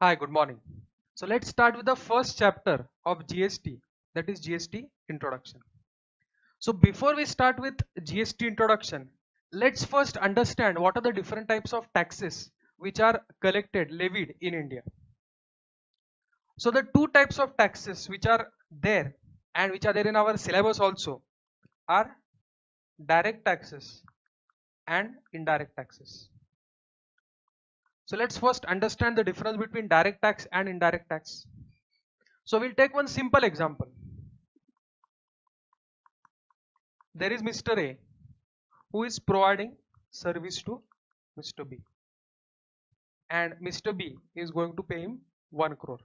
Hi, good morning. So let's start with the first chapter of GST, that is GST introduction. So before we start with GST introduction, let's first understand what are the different types of taxes which are collected, levied in India. So the two types of taxes which are there and which are there in our syllabus also are direct taxes and indirect taxes. So let's first understand the difference between direct tax and indirect tax. So we'll take one simple example. There is Mr. A who is providing service to Mr. B, and Mr. B is going to pay him 1 crore.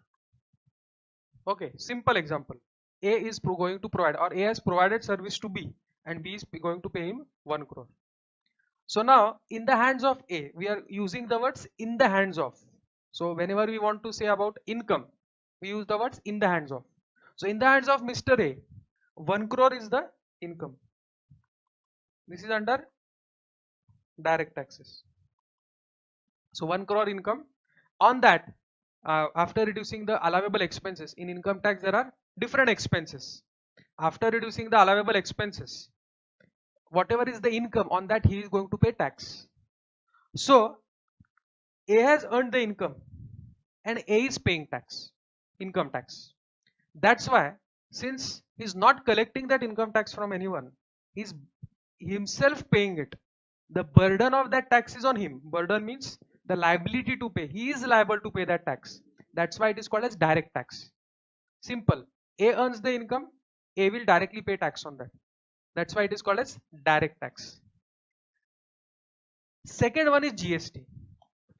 Okay, simple example. A is going to provide, or A has provided service to B and B is going to pay him 1 crore. So now in the hands of A, we are using the words in the hands of. So whenever we want to say about income, we use the words in the hands of. So in the hands of Mr. A, 1 crore is the income. This is under direct taxes. So 1 crore income. On that, after reducing the allowable expenses, in income tax there are different expenses. After reducing the allowable expenses, whatever is the income, on that he is going to pay tax. So A has earned the income and A is paying tax, income tax. That's why, since he is not collecting that income tax from anyone, he is himself paying it. The burden of that tax is on him. Burden means the liability to pay. He is liable to pay that tax. That's why it is called as direct tax. Simple. A earns the income, A will directly pay tax on that. That's why it is called as direct tax. Second one is GST.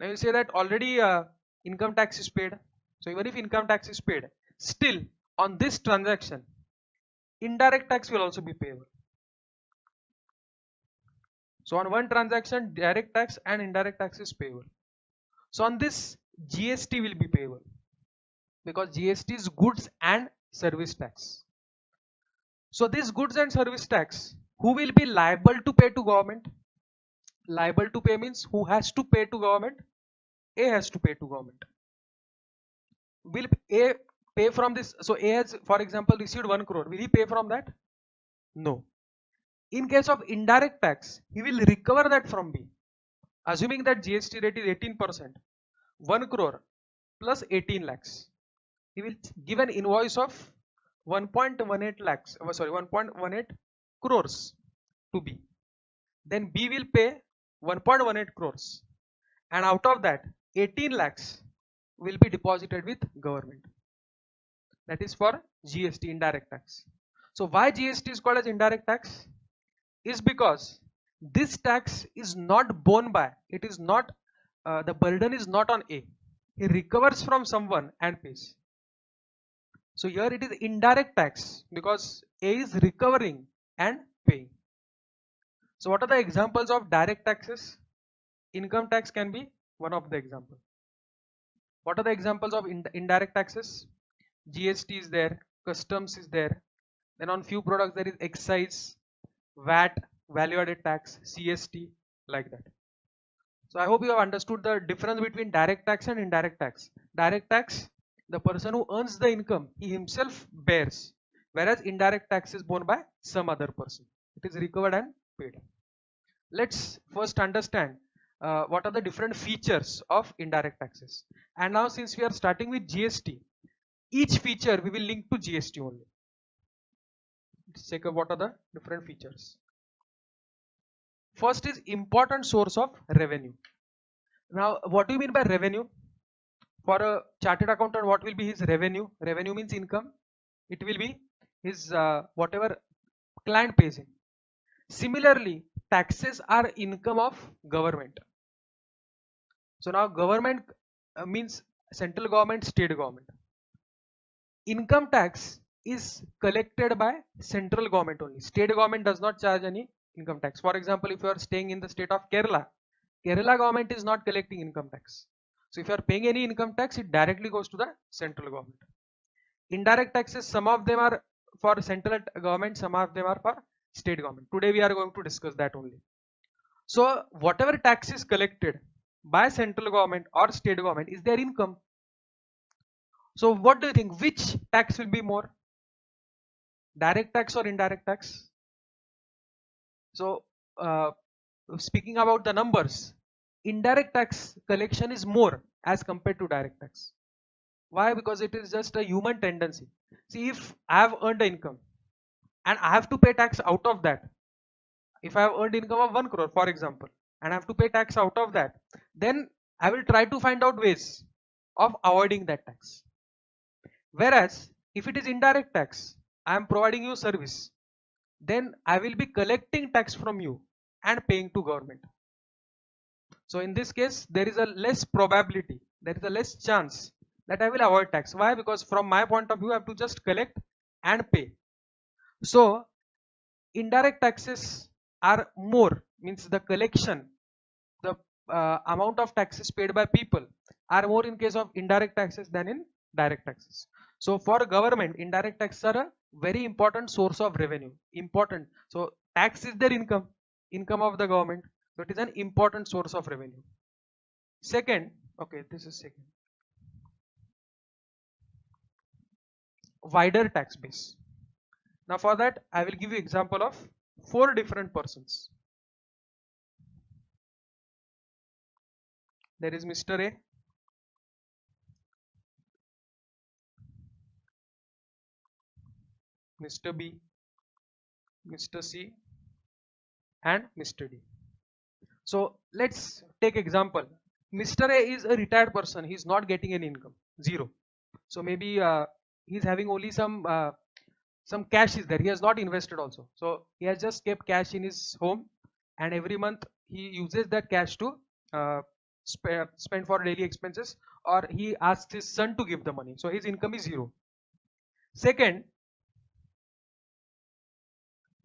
Now you say that already income tax is paid. So even if income tax is paid, still on this transaction, indirect tax will also be payable. So on one transaction, direct tax and indirect tax is payable. So on this, GST will be payable because GST is goods and service tax. So this goods and service tax, who will be liable to pay to government? Liable to pay means who has to pay to government? A has to pay to government. Will A pay from this? So A has, for example, received 1 crore. Will he pay from that? No. In case of indirect tax, he will recover that from B. Assuming that GST rate is 18%, 1 crore plus 18 lakhs. He will give an invoice of 1.18 lakhs, 1.18 crores to B. Then B will pay 1.18 crores, and out of that 18 lakhs will be deposited with government. That is for GST, indirect tax. So why GST is called as indirect tax? Is because this tax is not borne by, it is not, the burden is not on A. He recovers from someone and pays. So here it is indirect tax because A is recovering and paying. So what are the examples of direct taxes? Income tax can be one of the examples. What are the examples of indirect taxes? GST is there, customs is there. Then on few products there is excise, VAT, value added tax, CST, like that. So I hope you have understood the difference between direct tax and indirect tax. Direct tax, the person who earns the income, he himself bears, whereas indirect tax is borne by some other person. It is recovered and paid. Let's first understand what are the different features of indirect taxes. And now since we are starting with GST, each feature we will link to GST only. Let's check out what are the different features. First is important source of revenue. Now, what do you mean by revenue? For a chartered accountant, what will be his revenue? Revenue means income. It will be his whatever client pays him. Similarly, taxes are income of government. So now government means central government, state government. Income tax is collected by central government only. State government does not charge any income tax. For example, if you are staying in the state of Kerala, Kerala government is not collecting income tax. So if you are paying any income tax, it directly goes to the central government. Indirect taxes, some of them are for central government, some of them are for state government. Today we are going to discuss that only. So whatever tax is collected by central government or state government is their income. So what do you think? Which tax will be more? Direct tax or indirect tax? So uh, speaking about the numbers, indirect tax collection is more as compared to direct tax. Why? Because it is just a human tendency. See, if I have earned an income and I have to pay tax out of that, if I have earned income of 1 crore, for example, and I have to pay tax out of that, then I will try to find out ways of avoiding that tax. Whereas if it is indirect tax, I am providing you service, then I will be collecting tax from you and paying to government. So in this case, there is a less probability, there is a less chance that I will avoid tax. Why? Because from my point of view, I have to just collect and pay. So indirect taxes are more, means the collection, the amount of taxes paid by people are more in case of indirect taxes than in direct taxes. So for government, indirect taxes are a very important source of revenue. Important. So tax is their income of the government. So it is an important source of revenue. Second, okay, this is second. Wider tax base. Now for that, I will give you example of 4 different persons. There is Mr. A, Mr. B, Mr. C, and Mr. D. So let's take example. Mr. A is a retired person. He's not getting any income, zero. So maybe he's having only some cash is there. He has not invested also. So he has just kept cash in his home, and every month he uses that cash to uh, spend for daily expenses, or he asks his son to give the money. So his income is zero. Second,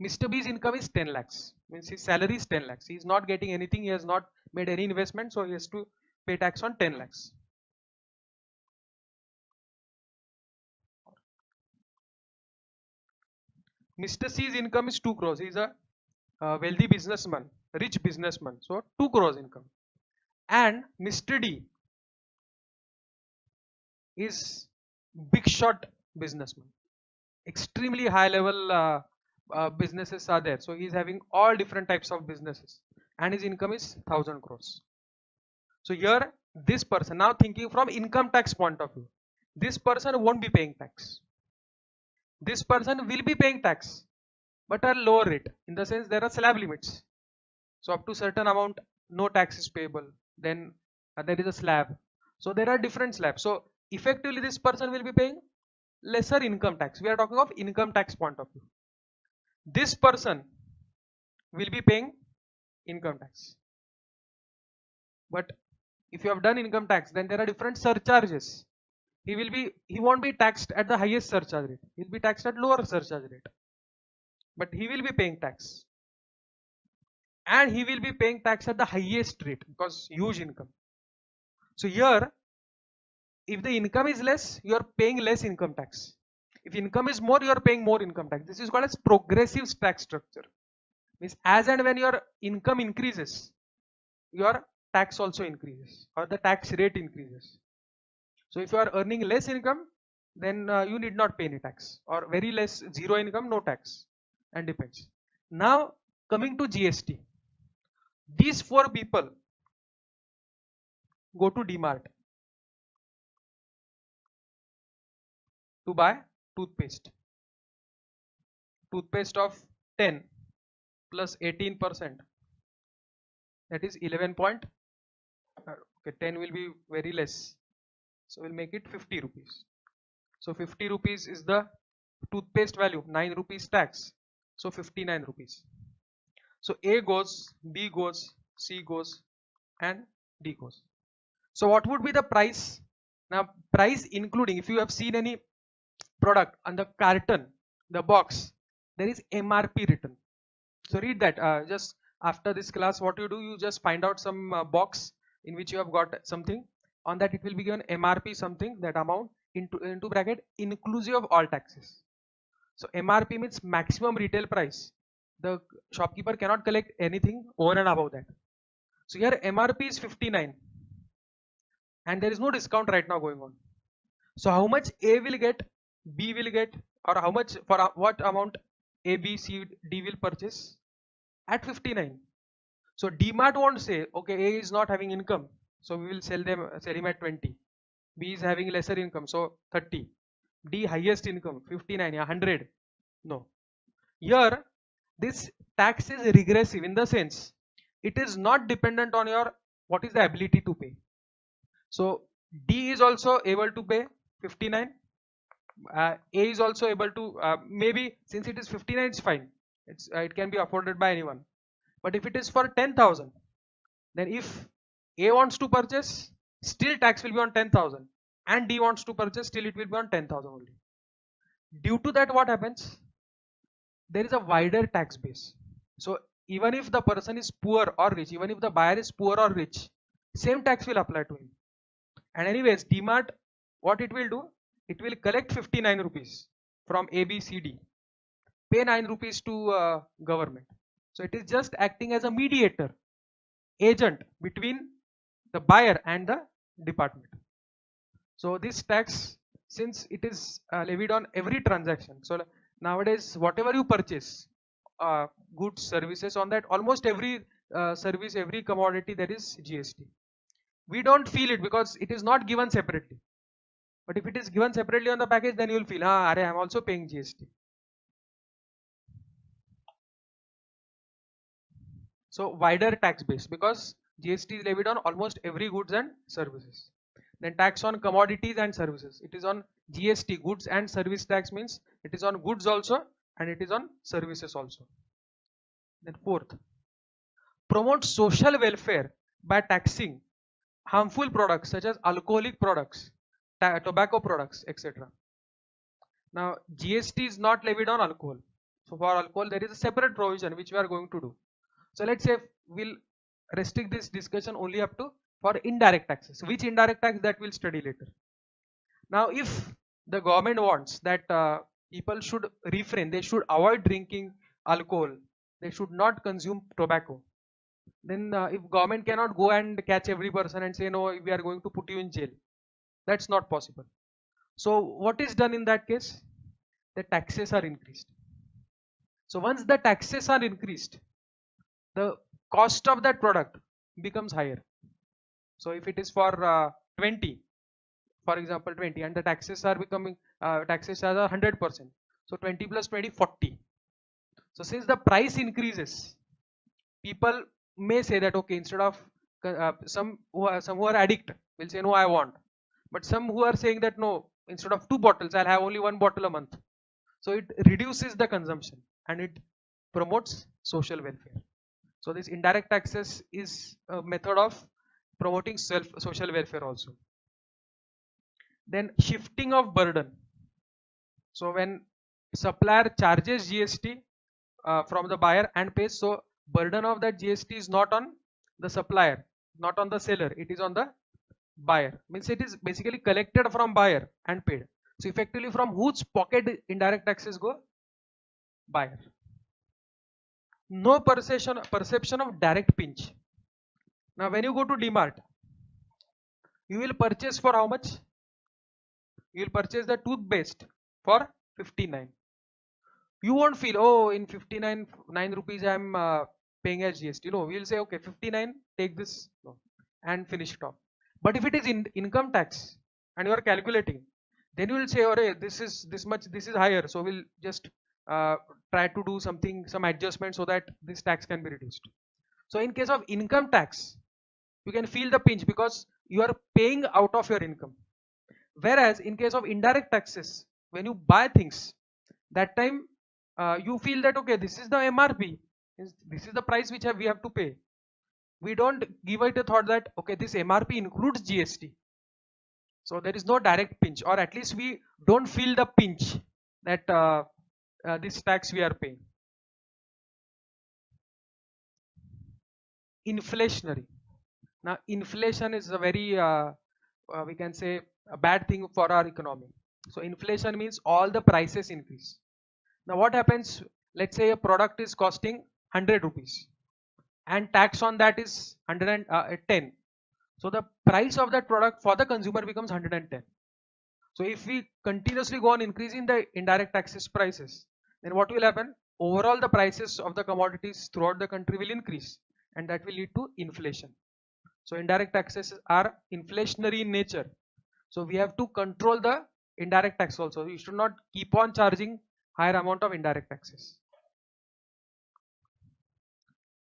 Mr. B's income is 10 lakhs, means his salary is 10 lakhs. He is not getting anything, he has not made any investment, so he has to pay tax on 10 lakhs. Mr. C's income is 2 crores. He is a wealthy businessman, rich businessman, so 2 crores income. And Mr. D is big shot businessman, extremely high level businesses are there. So he is having all different types of businesses, and his income is 1000 crores. So here this person, now thinking from income tax point of view, this person won't be paying tax. This person will be paying tax, but at lower rate, in the sense there are slab limits. So up to certain amount, no tax is payable. Then there is a slab. So there are different slabs. So effectively this person will be paying lesser income tax. We are talking of income tax point of view. This person will be paying income tax. But if you have done income tax, then there are different surcharges. He won't be taxed at the highest surcharge rate. He'll be taxed at lower surcharge rate. But he will be paying tax. And he will be paying tax at the highest rate because huge income. So here, if the income is less, you are paying less income tax. If income is more, you are paying more income tax. This is called as progressive tax structure. Means as and when your income increases, your tax also increases, or the tax rate increases. So if you are earning less income, then you need not pay any tax, or very less, zero income, no tax, and depends. Now coming to GST, these 4 people go to DMart to buy toothpaste. Toothpaste of 10 plus 18%, that is 11 point. Okay, 10 will be very less, so we'll make it 50 rupees. So 50 rupees is the toothpaste value, 9 rupees tax, so 59 rupees. So A goes, B goes, C goes, and D goes. So what would be the price? Now price including, if you have seen any product on the carton, the box, there is MRP written. So read that. Just after this class, what you do, you just find out some box in which you have got something. On that it will be given MRP something, that amount into bracket inclusive of all taxes. So MRP means maximum retail price. The shopkeeper cannot collect anything over and above that. So here MRP is 59 and there is no discount right now going on. So how much A will get, B will get, or how much for what amount A, B, C, D will purchase at 59. So DMart won't say, okay, A is not having income, so we will sell him at 20. B is having lesser income, so 30. D highest income, 59, yeah, 100. No. Here, this tax is regressive in the sense it is not dependent on your what is the ability to pay. So D is also able to pay 59. A is also able to maybe since it is 59, it's fine. It can be afforded by anyone. But if it is for 10,000, then if A wants to purchase, still tax will be on 10,000, and D wants to purchase, still it will be on 10,000 only. Due to that, what happens? There is a wider tax base. So even if the person is poor or rich, even if the buyer is poor or rich, same tax will apply to him. And anyways, DMart, what it will do? It will collect 59 rupees from A, B, C, D, pay 9 rupees to government. So it is just acting as a mediator, agent between the buyer and the department. So this tax, since it is levied on every transaction, so nowadays whatever you purchase, goods, services, on that almost every service, every commodity, there is GST. We don't feel it because it is not given separately. But if it is given separately on the package, then you will feel, I am also paying GST. So wider tax base because GST is levied on almost every goods and services. Then tax on commodities and services. It is on GST, goods and service tax means it is on goods also and it is on services also. Then fourth, promote social welfare by taxing harmful products such as alcoholic products, tobacco products, etc. Now GST is not levied on alcohol. So for alcohol there is a separate provision which we are going to do. So let's say we'll restrict this discussion only up to for indirect taxes. Which indirect tax, that we'll study later. Now if the government wants that people should refrain, they should avoid drinking alcohol, they should not consume tobacco, then if government cannot go and catch every person and say no, we are going to put you in jail, that's not possible. So what is done in that case? The taxes are increased. So once the taxes are increased, the cost of that product becomes higher. So if it is for 20, for example 20, and the taxes are becoming taxes are 100%, so 20 plus 20, 40. So since the price increases, people may say that okay, instead of some who are addict will say no, I want. But some who are saying that no, instead of 2 bottles, I'll have only 1 bottle a month. So it reduces the consumption and it promotes social welfare. So this indirect taxes is a method of promoting social welfare also. Then shifting of burden. So when supplier charges GST from the buyer and pays, so burden of that GST is not on the supplier, not on the seller, it is on the buyer. Means it is basically collected from buyer and paid. So effectively from whose pocket indirect taxes go? Buyer. No perception of direct pinch. Now when you go to DMart, you will purchase for how much? You will purchase the toothpaste for 59. You won't feel, oh, in 59 9 rupees I am paying as GST. No, we will say okay, 59, take this, no, and finish it off. But if it is income tax and you are calculating, then you will say, oh, this is this much, this is higher, so we'll just try to do some adjustment so that this tax can be reduced. So in case of income tax, you can feel the pinch because you are paying out of your income. Whereas in case of indirect taxes, when you buy things, that time you feel that okay, this is the MRP, this is the price which we have to pay. We don't give it a thought that okay, this MRP includes GST. So there is no direct pinch, or at least we don't feel the pinch that this tax we are paying. Inflationary. Now inflation is a very we can say a bad thing for our economy. So inflation means all the prices increase. Now what happens? Let's say a product is costing 100 rupees and tax on that is 110. So the price of that product for the consumer becomes 110. So if we continuously go on increasing the indirect taxes prices, then what will happen? Overall the prices of the commodities throughout the country will increase, and that will lead to inflation. So indirect taxes are inflationary in nature. So we have to control the indirect tax also. You should not keep on charging higher amount of indirect taxes.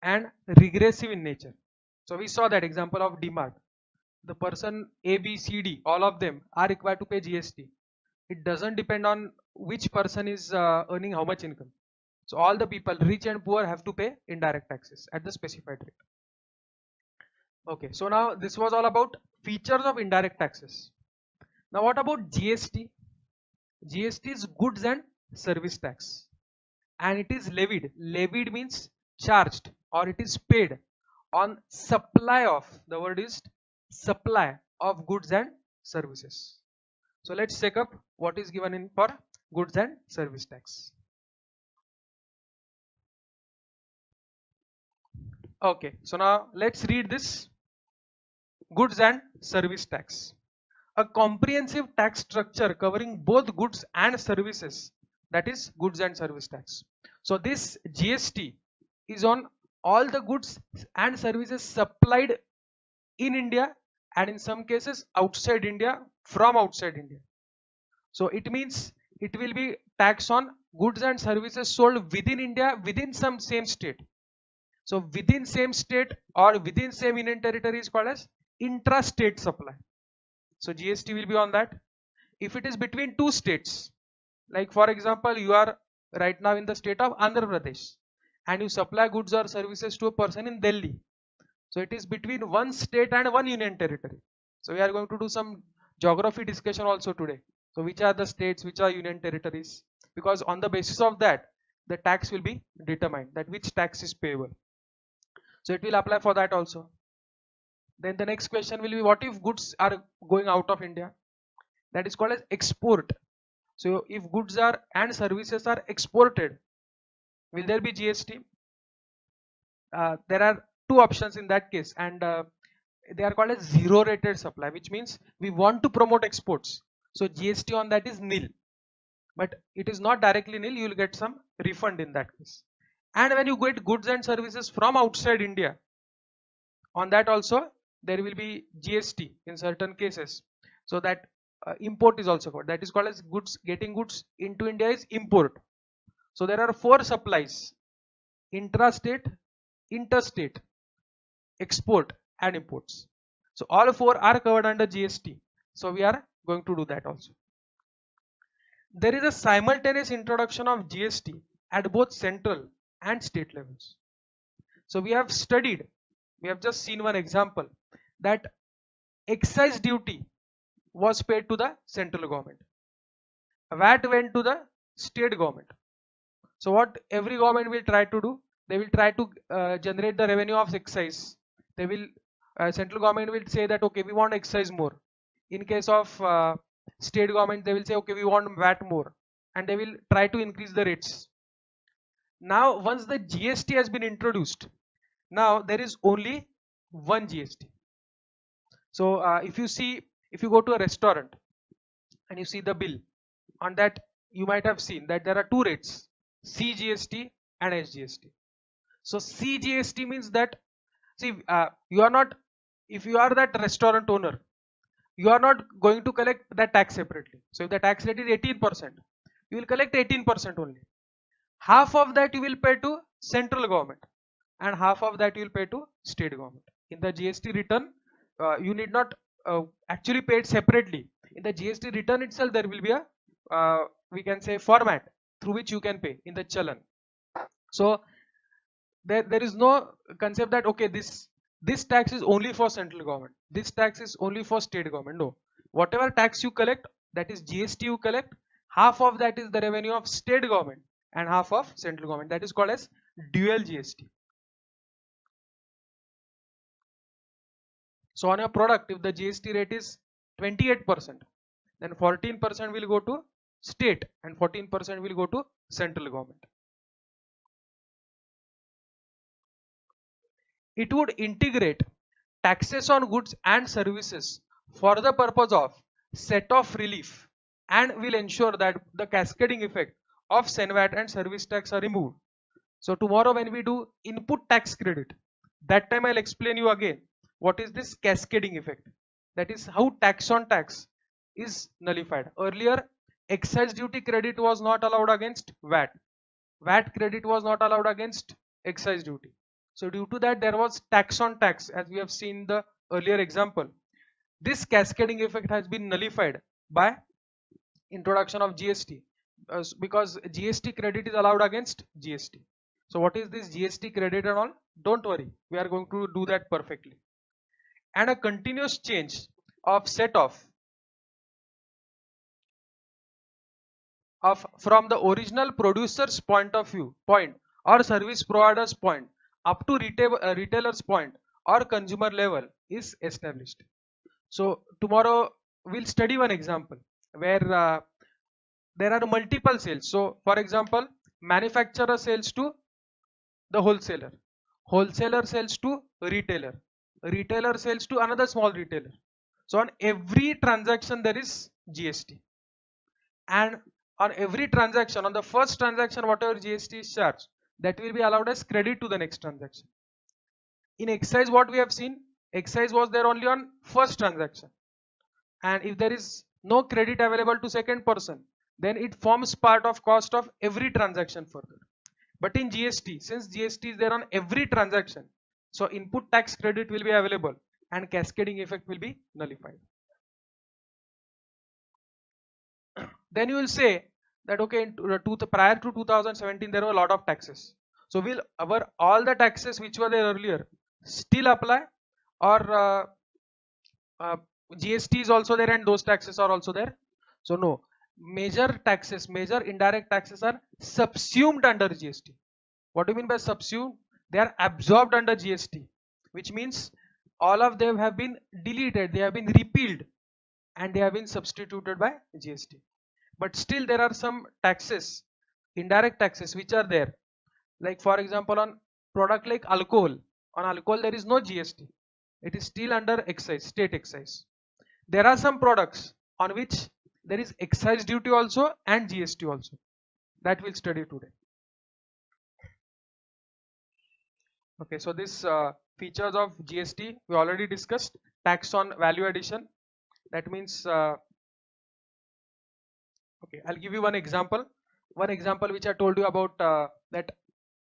And regressive in nature. So we saw that example of DMart. The person A, B, C, D, all of them are required to pay GST. It doesn't depend on which person is earning how much income. So all the people, rich and poor, have to pay indirect taxes at the specified rate. Okay, so now this was all about features of indirect taxes. Now what about GST? GST is goods and service tax, and it is levied. Levied means charged, or it is paid on supply of, the word is supply of goods and services. So let's check up what is given in for goods and service tax. Okay, so now let's read this. Goods and service tax. A comprehensive tax structure covering both goods and services, that is goods and service tax. So this GST is on all the goods and services supplied in India, and in some cases outside India, from outside India. So it means it will be tax on goods and services sold within India, within some same state. So within same state or within same union territory is called as intra-state supply. So GST will be on that. If it is between two states, like for example, you are right now in the state of Andhra Pradesh and you supply goods or services to a person in Delhi. So it is between one state and one union territory. So we are going to do some geography discussion also today. So which are the states, which are union territories? Because on the basis of that, the tax will be determined, that which tax is payable. So it will apply for that also. Then the next question will be, what if goods are going out of India? That is called as export. So if goods are and services are exported, will there be GST? There are two options in that case, and they are called as zero rated supply, which means we want to promote exports. So GST on that is nil, but it is not directly nil. You will get some refund in that case. And when you get goods and services from outside India, on that also there will be GST in certain cases. So that import is also called, that is called as goods, getting goods into India is import. So there are four supplies: intrastate, interstate, export and imports. So all four are covered under GST. So we are going to do that also. There is a simultaneous introduction of GST at both central and state levels. So we have studied, we have just seen one example, that excise duty was paid to the central government. VAT went to the state government. So what every government will try to do, they will try to generate the revenue of excise. They will, central government will say that okay, we want excise more. In case of state government, they will say okay, we want VAT more, and they will try to increase the rates. Now once the GST has been introduced, now there is only one GST. So if you see, if you go to a restaurant and you see the bill, on that you might have seen that there are two rates, CGST and SGST. So CGST means that, see, you are not, if you are that restaurant owner, you are not going to collect that tax separately. So if the tax rate is 18%, you will collect 18% only. Half of that you will pay to central government and half of that you will pay to state government. In the GST return, you need not actually pay it separately. In the GST return itself, there will be a we can say format through which you can pay in the challan. So there is no concept that okay, this tax is only for central government, this tax is only for state government. No, whatever tax you collect, that is GST you collect, half of that is the revenue of state government and half of central government. That is called as dual GST. So on a product, if the GST rate is 28%, then 14% will go to state and 14% will go to central government. It would integrate taxes on goods and services for the purpose of set off relief and will ensure that the cascading effect of SENVAT and service tax are removed. So tomorrow when we do input tax credit, that time I'll explain you again what is this cascading effect. That is how tax on tax is nullified. Earlier, excise duty credit was not allowed against VAT. VAT credit was not allowed against excise duty. So due to that, there was tax on tax, as we have seen the earlier example. This cascading effect has been nullified by introduction of GST, because GST credit is allowed against GST. So what is this GST credit and all? Don't worry, we are going to do that perfectly. And a continuous change of set off from the original producer's point of view or service provider's point up to retailer's point or consumer level is established. So tomorrow we'll study one example where there are multiple sales. So for example, manufacturer sells to the wholesaler, wholesaler sells to retailer, retailer sells to another small retailer. So on every transaction there is GST, and on every transaction, on the first transaction whatever GST is charged, that will be allowed as credit to the next transaction. In excise, what we have seen, excise was there only on first transaction, and if there is no credit available to second person, then it forms part of cost of every transaction further. But in GST, since GST is there on every transaction, so input tax credit will be available and cascading effect will be nullified. Then you will say that okay, prior to 2017 there were a lot of taxes. So will all the taxes which were there earlier still apply, or GST is also there and those taxes are also there? So no, major taxes, major indirect taxes are subsumed under GST. What do you mean by subsumed? They are absorbed under GST, which means all of them have been deleted, they have been repealed, and they have been substituted by GST. But still there are some taxes, indirect taxes, which are there. Like for example, on product like alcohol, on alcohol there is no GST, it is still under excise, state excise. There are some products on which there is excise duty also and GST also, that we'll study today. Okay, so this features of GST we already discussed. Tax on value addition, that means okay, I'll give you one example which I told you about, that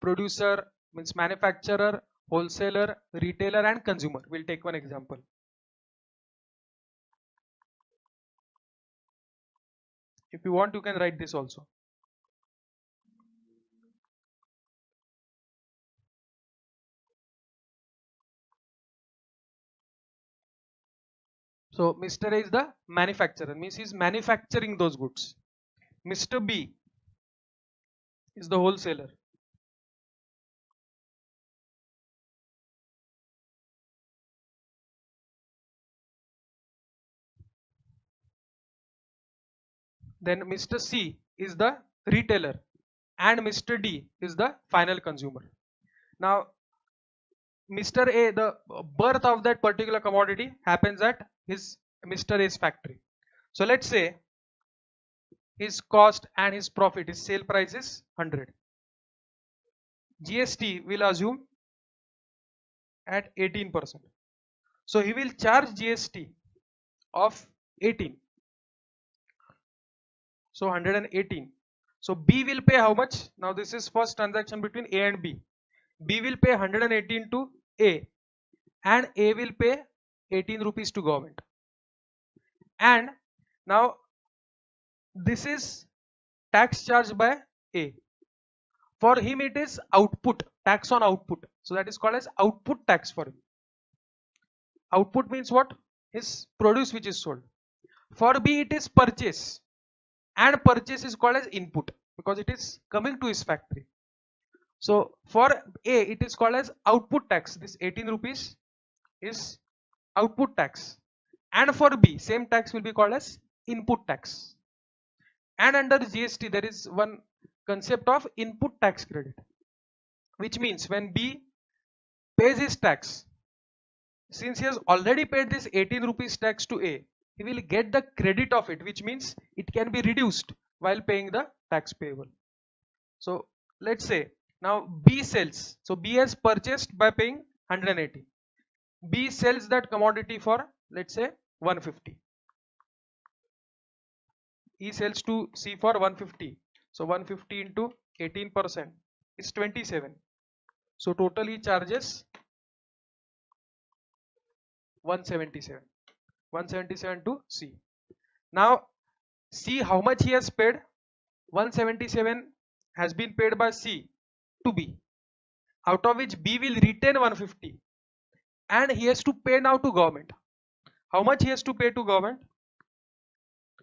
producer means manufacturer, wholesaler, retailer and consumer. We'll take one example. If you want, you can write this also. So Mr. A is the manufacturer, means he is manufacturing those goods. Mr. B is the wholesaler. Then Mr. C is the retailer and Mr. D is the final consumer. Now Mr. A, the birth of that particular commodity happens at his Mr. A's factory. So let's say his cost and his profit, his sale price is 100. GST will assume at 18%. So he will charge GST of 18. So 118. So B will pay how much? Now this is first transaction between A and B. B will pay 118 to A and A will pay 18 rupees to government. And now this is tax charged by A. For him it is output, tax on output. So that is called as output tax for him. Output means what? His produce which is sold. For B it is purchase, and purchase is called as input because it is coming to his factory. So for A it is called as output tax. This 18 rupees is output tax, and for B same tax will be called as input tax. And under GST there is one concept of input tax credit, which means when B pays his tax, since he has already paid this 18 rupees tax to A, he will get the credit of it, which means it can be reduced while paying the tax payable. So let's say now B sells. So B has purchased by paying 180. B sells that commodity for, let's say, 150. He sells to C for 150. So 150 into 18% is 27. So total he charges 177. 177 to C. Now see how much he has paid. 177 has been paid by C to B, out of which B will retain 150, and he has to pay now to government. How much he has to pay to government?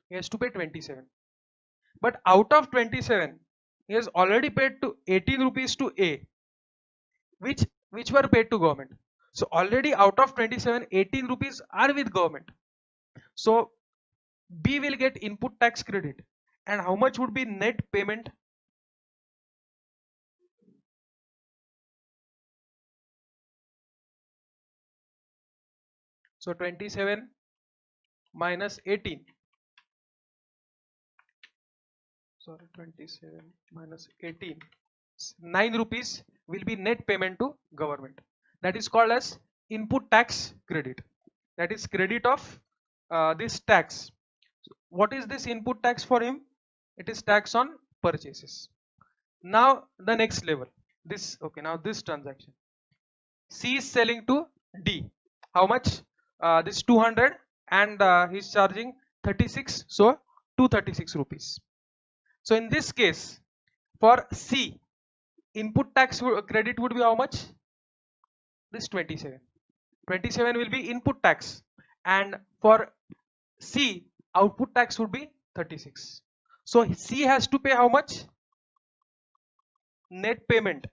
He has to pay 27. But out of 27, he has already paid to 18 rupees to A, which were paid to government. So already out of 27, 18 rupees are with government. So B will get input tax credit. And how much would be net payment? So 27 minus 18. Sorry, 27 minus 18. 9 rupees will be net payment to government. That is called as input tax credit. That is credit of this tax. What is this input tax for him? It is tax on purchases. Now the next level. This, okay, now this transaction. C is selling to D. How much? This 200, and he's charging 36. So 236 rupees. So in this case, for C, input tax credit would be how much? This 27. 27 will be input tax, and for C, output tax would be 36. So C has to pay how much? Net payment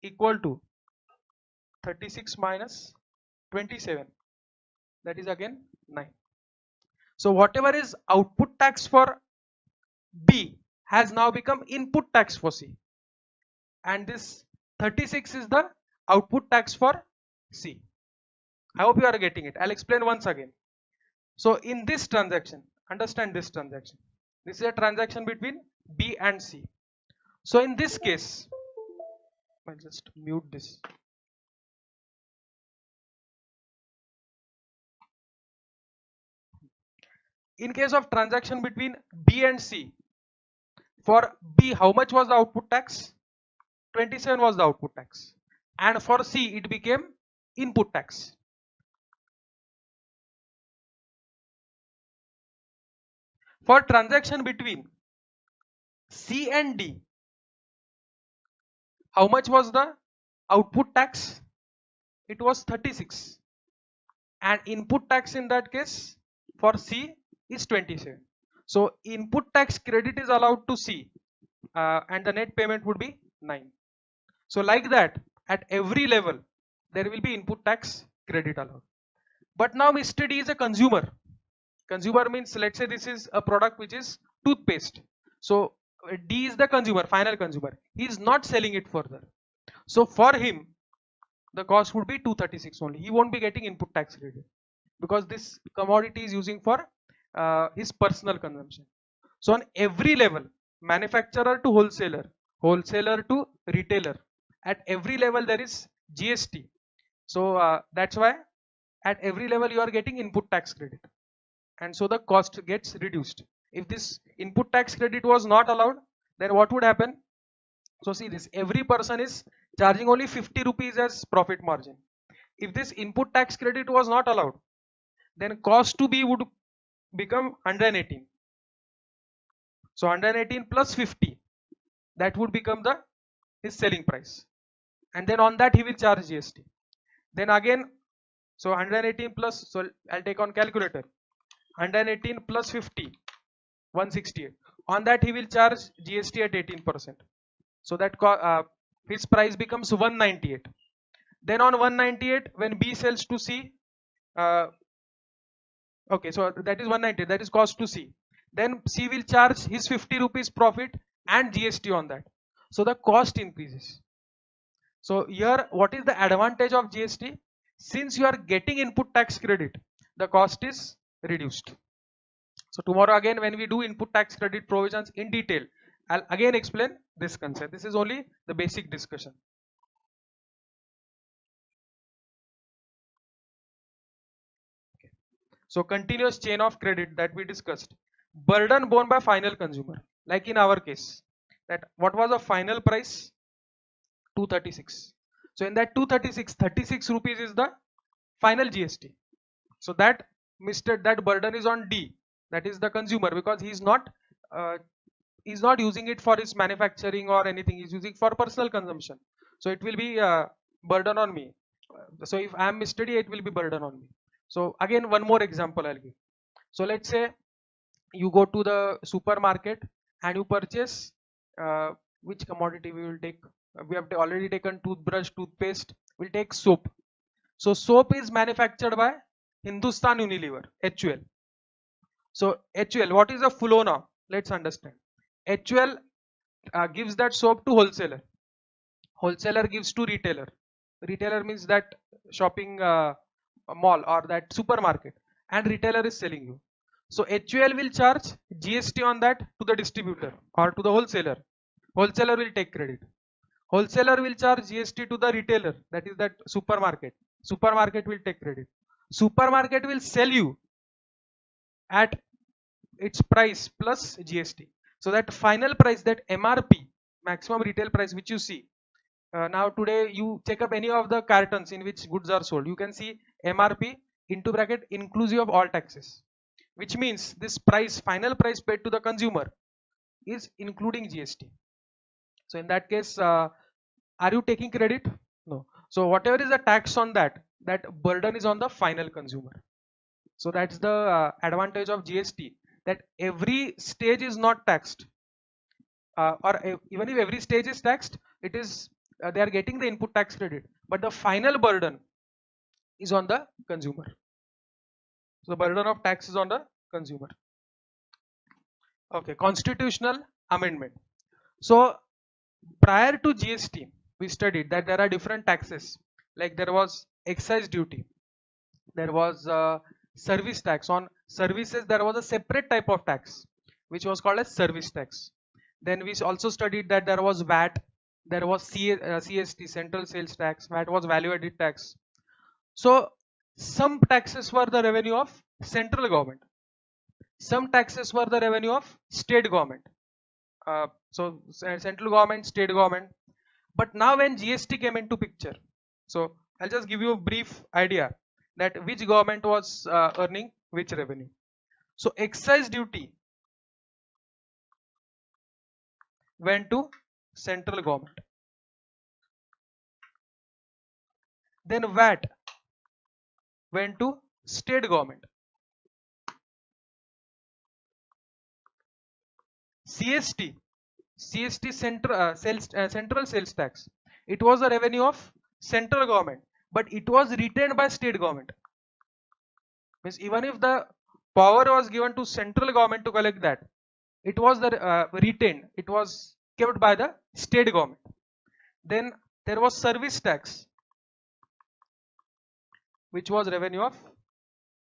equal to 36 minus 27. That is again 9. So whatever is output tax for B has now become input tax for C, and this 36 is the output tax for C. I hope you are getting it. I'll explain once again. So in this transaction, understand this transaction. This is a transaction between B and C. So in this case, I'll just mute this. In case of transaction between B and C, for B, how much was the output tax? 27 was the output tax. And for C, it became input tax. For transaction between C and D, how much was the output tax? It was 36. And input tax in that case for C is 27. So input tax credit is allowed to C, and the net payment would be 9. So like that, at every level, there will be input tax credit allowed. But now Mr. D is a consumer. Consumer means, let's say this is a product which is toothpaste. So D is the consumer, final consumer. He is not selling it further. So for him, the cost would be 236 only. He won't be getting input tax credit because this commodity is using for his personal consumption. So on every level, manufacturer to wholesaler, wholesaler to retailer, at every level there is GST. So that's why at every level you are getting input tax credit, and so the cost gets reduced. If this input tax credit was not allowed, then what would happen? So see this, every person is charging only 50 rupees as profit margin. If this input tax credit was not allowed, then cost to B would become 118. So 118 plus 50, that would become the his selling price, and then on that he will charge GST. Then again, so 118 plus, so I'll take on calculator, 118 plus 50, 168. On that he will charge GST at 18%. So that his price becomes 198. Then on 198, when B sells to C, okay, so that is 198, that is cost to C. Then C will charge his 50 rupees profit and GST on that. So the cost increases. So here, what is the advantage of GST? since you are getting input tax credit, the cost is reduced. So tomorrow again when we do input tax credit provisions in detail, I'll again explain this concept. This is only the basic discussion. So continuous chain of credit that we discussed. Burden borne by final consumer. Like in our case, that what was the final price? 236. So in that 236, 36 rupees is the final GST. So that that burden is on D, that is the consumer, because uh, he's not using it for his manufacturing or anything. He's using for personal consumption. So it will be burden on me. So if I am Mr. D, it will be burden on me. So again, one more example I'll give. So let's say you go to the supermarket and you purchase which commodity we will take. We have already taken toothbrush, toothpaste. We'll take soap. So soap is manufactured by Hindustan Unilever, HUL. So HUL, what is a Fulona? Let's understand. HUL gives that soap to wholesaler. Wholesaler gives to retailer. Retailer means that shopping mall or that supermarket, and retailer is selling you. So HUL will charge GST on that to the distributor or to the wholesaler. Wholesaler will take credit. Wholesaler will charge GST to the retailer, that is that supermarket. Supermarket will take credit. Supermarket will sell you at its price plus GST. So that final price, that MRP, maximum retail price, which you see, now today you check up any of the cartons in which goods are sold, you can see MRP into bracket inclusive of all taxes, which means this price, final price paid to the consumer, is including GST. So in that case, are you taking credit? No. So whatever is the tax on that, that burden is on the final consumer. So that's the advantage of GST, that every stage is not taxed, even if every stage is taxed, it is they are getting the input tax credit, but the final burden is on the consumer. So the burden of tax is on the consumer. Okay, constitutional amendment. So prior to GST, we studied that there are different taxes. Like there was excise duty, there was service tax. On services, there was a separate type of tax which was called as service tax. Then we also studied that there was VAT, there was CST, central sales tax. VAT was value added tax. So some taxes were the revenue of central government, some taxes were the revenue of state government. So central government, state government. But now when GST came into picture, so I'll just give you a brief idea that which government was earning which revenue. So excise duty went to central government. Then VAT went to state government. CST, central sales tax. It was a revenue of central government, but it was retained by state government. Means even if the power was given to central government to collect that, it was retained. It was kept by the state government. Then there was service tax, which was revenue of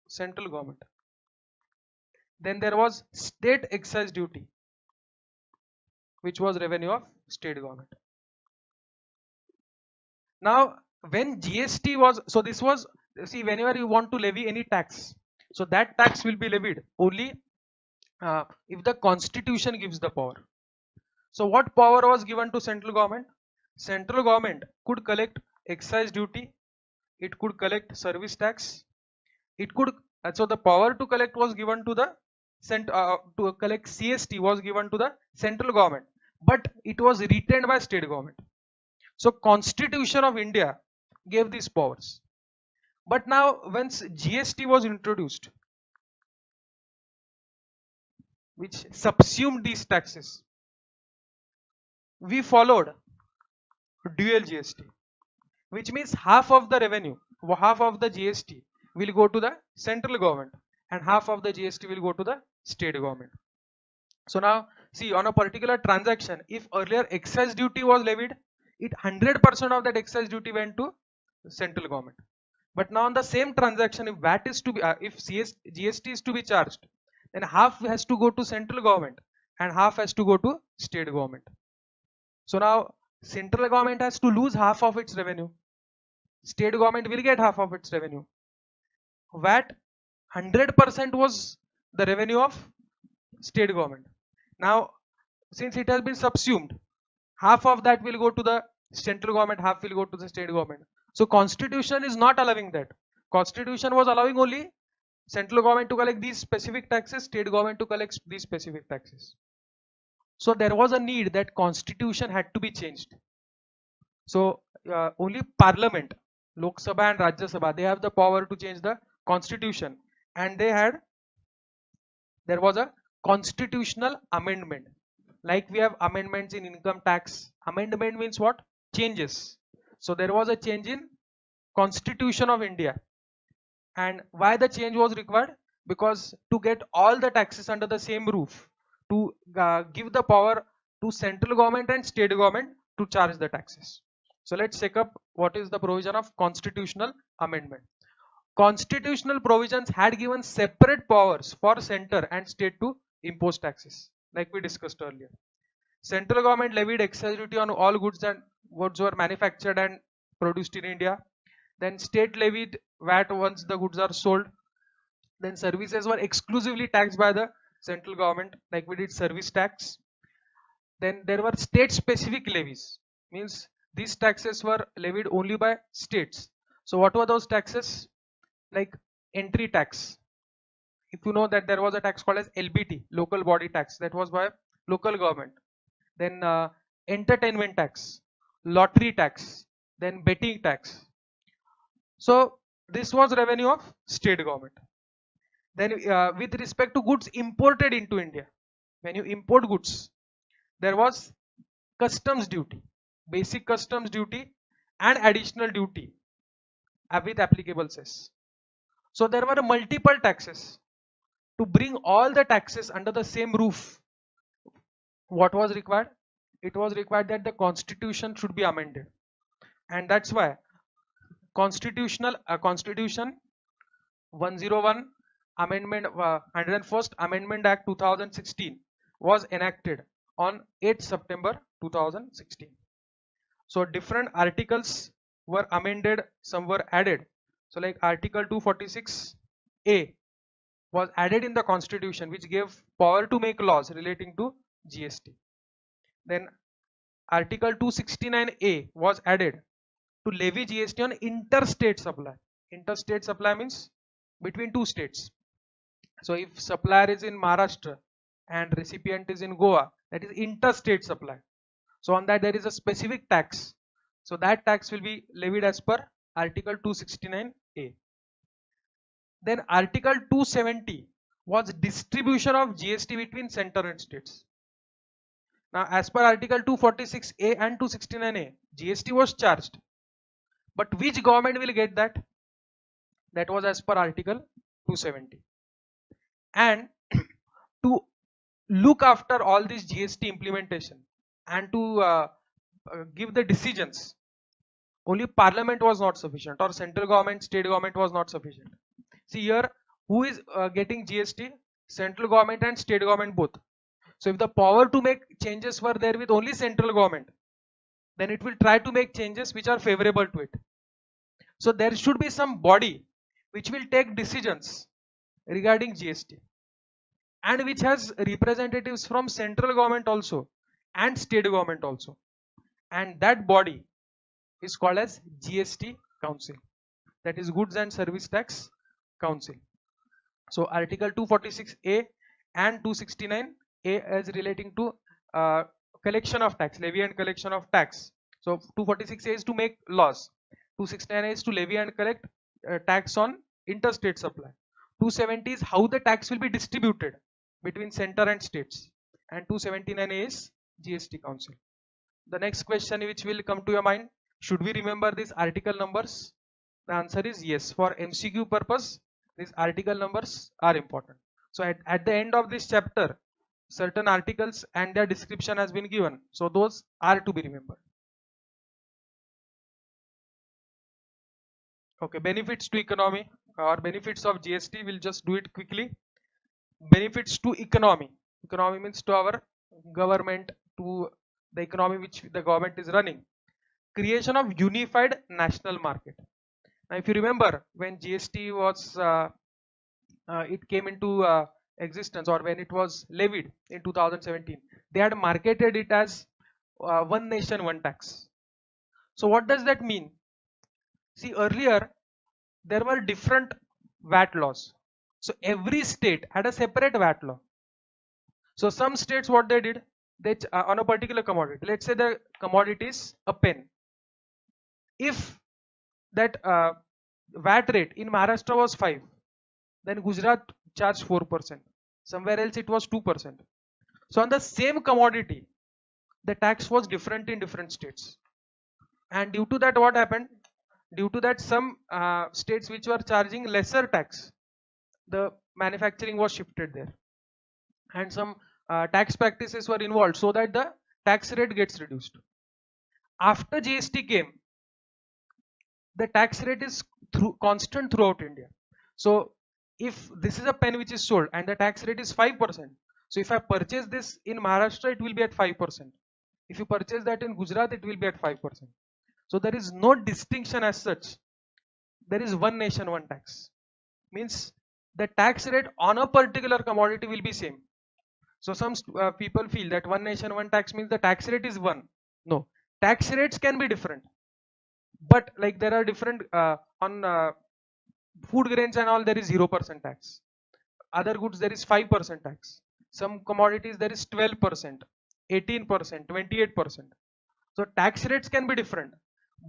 central government. Then there was state excise duty, which was revenue of state government. Now when GST was, so this was, see, whenever you want to levy any tax, so that tax will be levied only if the constitution gives the power. So what power was given to central government? Central government could collect excise duty, it could collect service tax, it could, so the power to collect was given to the to collect CST was given to the central government, but it was retained by state government. So Constitution of India gave these powers. But now once GST was introduced, which subsumed these taxes, we followed dual GST, which means half of the revenue, half of the GST will go to the central government and half of the GST will go to the state government. So now see, on a particular transaction, if earlier excise duty was levied, it 100% of that excise duty went to central government. But now on the same transaction, if VAT is to be, GST is to be charged, then half has to go to central government and half has to go to state government. So now central government has to lose half of its revenue. State government will get half of its revenue. VAT 100% was the revenue of state government. Now, since it has been subsumed, half of that will go to the central government, half will go to the state government. So constitution is not allowing that. Constitution was allowing only central government to collect these specific taxes, state government to collect these specific taxes. So there was a need that constitution had to be changed. So only parliament, Lok Sabha and Rajya Sabha, they have the power to change the constitution, and there was a constitutional amendment. Like we have amendments in income tax. Amendment means what? Changes. So there was a change in Constitution of India. And why the change was required? Because to get all the taxes under the same roof, to give the power to central government and state government to charge the taxes. So let's check up what is the provision of constitutional amendment. Constitutional provisions had given separate powers for center and state to impose taxes, like we discussed earlier. Central government levied excise duty on all goods and goods were manufactured and produced in India. Then state levied VAT once the goods are sold. Then services were exclusively taxed by the central government, like we did service tax. Then there were state specific levies, means these taxes were levied only by states. So what were those taxes? Like entry tax. If you know that there was a tax called as LBT, local body tax, that was by local government. Then entertainment tax, lottery tax, then betting tax. So this was revenue of state government. Then with respect to goods imported into India, when you import goods, there was customs duty, basic customs duty and additional duty with applicable cess. So there were multiple taxes. To bring all the taxes under the same roof, what was required? It was required that the constitution should be amended, and that's why constitution 101 amendment 101st Amendment Act 2016 was enacted on 8th September 2016. So different articles were amended, some were added. So like Article 246A was added in the constitution, which gave power to make laws relating to GST. Then Article 269A was added to levy GST on interstate supply. Interstate supply means between two states. So if supplier is in Maharashtra and recipient is in Goa, that is interstate supply. So on that there is a specific tax. So that tax will be levied as per Article 269A. Then Article 270 was distribution of GST between center and states. Now as per Article 246A and 269A, GST was charged. But which government will get that? That was as per Article 270. And to look after all this GST implementation and to give the decisions, only parliament was not sufficient, or central government, state government was not sufficient. See here, who is getting GST? Central government and state government both. So if the power to make changes were there with only central government, then it will try to make changes which are favorable to it. So there should be some body which will take decisions regarding GST and which has representatives from central government also and state government also, and that body is called as GST Council, that is Goods and Service Tax Council. So Article 246A and 269A is relating to collection of tax, levy and collection of tax. So 246A is to make laws, 269A is to levy and collect tax on interstate supply, 270 is how the tax will be distributed between center and states, and 279A is GST Council. The next question which will come to your mind, should we remember these article numbers? The answer is yes. For MCQ purpose, these article numbers are important. So at the end of this chapter, certain articles and their description has been given. So those are to be remembered. Okay, benefits to economy or benefits of GST. We'll just do it quickly. Benefits to economy. Economy means to our government, to the economy which the government is running. Creation of unified national market. Now, if you remember when GST was it came into existence, or when it was levied in 2017, they had marketed it as one nation, one tax. So what does that mean? See, earlier there were different VAT laws. So every state had a separate VAT law. So some states, what they did, they on a particular commodity, let's say the commodity is a pen. If that VAT rate in Maharashtra was 5, then Gujarat charged 4%. Somewhere else it was 2%. So on the same commodity, the tax was different in different states. And due to that, what happened? Due to that, some states which were charging lesser tax, the manufacturing was shifted there, and some tax practices were involved so that the tax rate gets reduced. After GST came, the tax rate is constant throughout India. So if this is a pen which is sold and the tax rate is 5%, so if I purchase this in Maharashtra, it will be at 5%. If you purchase that in Gujarat, it will be at 5%. So there is no distinction as such. There is one nation, one tax. Means the tax rate on a particular commodity will be same. So some people feel that one nation, one tax means the tax rate is one. No, tax rates can be different. But like there are different on food grains and all, there is 0% tax. Other goods there is 5% tax. Some commodities there is 12%, 18%, 28%. So tax rates can be different.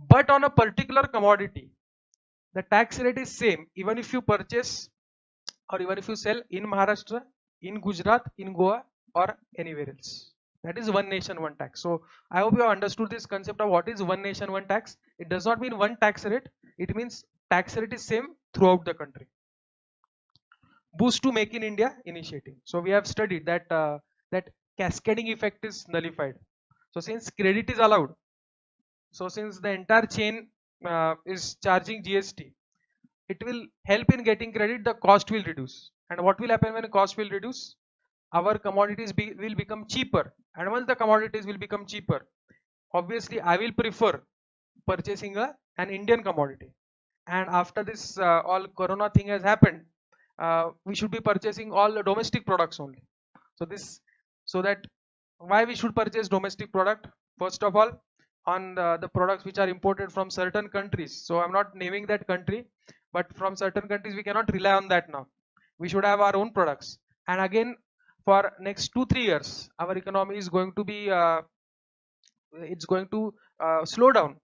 But on a particular commodity, the tax rate is same even if you purchase or even if you sell in Maharashtra, in Gujarat, in Goa, or anywhere else. That is one nation, one tax. So I hope you have understood this concept of what is one nation, one tax. It does not mean one tax rate. It means tax rate is same throughout the country. Boost to Make in India initiative. So we have studied that that cascading effect is nullified. So since credit is allowed, so since the entire chain is charging GST, it will help in getting credit. The cost will reduce. And what will happen when cost will reduce? Our commodities will become cheaper, and once the commodities will become cheaper, obviously I will prefer purchasing an Indian commodity. And after this all corona thing has happened, we should be purchasing all the domestic products only. So this, so that why we should purchase domestic product? First of all, on the products which are imported from certain countries, so I'm not naming that country, but from certain countries we cannot rely on that now. We should have our own products. And again, for next 2-3 years, our economy is going to be it's going to slow down.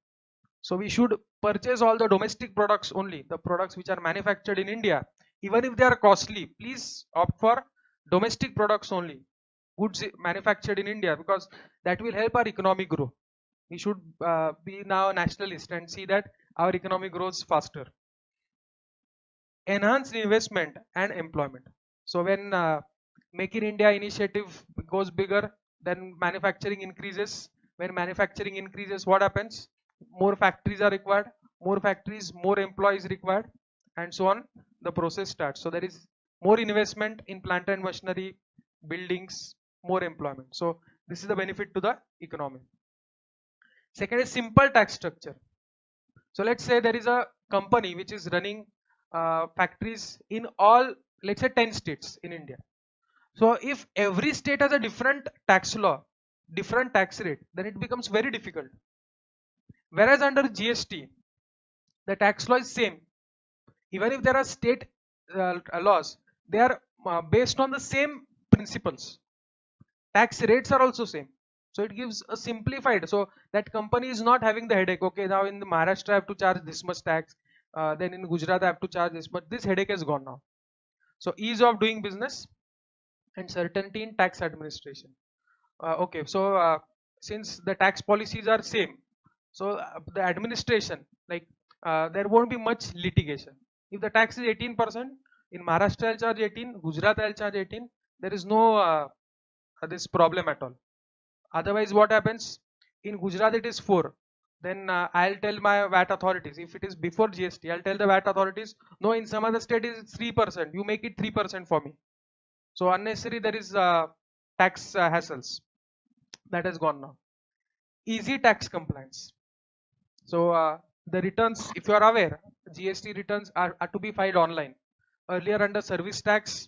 So we should purchase all the domestic products only, the products which are manufactured in India. Even if they are costly, please opt for domestic products only, goods manufactured in India, because that will help our economy grow. We should be now nationalist and see that our economy grows faster. Enhance investment and employment. So when Make in India initiative goes bigger, then manufacturing increases. When manufacturing increases, what happens? More factories are required, more factories, more employees required, and so on. The process starts. So there is more investment in plant and machinery, buildings, more employment. So this is the benefit to the economy. Second is simple tax structure. So let's say there is a company which is running factories in all, let's say 10 states in India. So if every state has a different tax law, different tax rate, then it becomes very difficult. Whereas under GST, the tax law is same. Even if there are state laws, they are based on the same principles. Tax rates are also same. So it gives a simplified, so that company is not having the headache. Okay, now in the Maharashtra I have to charge this much tax, then in Gujarat I have to charge this, but this headache has gone now. So ease of doing business and certainty in tax administration. Okay, so since the tax policies are same, so the administration, like there won't be much litigation. If the tax is 18%, in Maharashtra I'll charge 18, Gujarat I'll charge 18. There is no this problem at all. Otherwise, what happens? In Gujarat it is 4, then I'll tell my VAT authorities. If it is before GST, I'll tell the VAT authorities, no, in some other state is 3%, you make it 3% for me. So unnecessary there is tax hassles. That has gone now. Easy tax compliance. So the returns, if you are aware, GST returns are to be filed online. Earlier under service tax,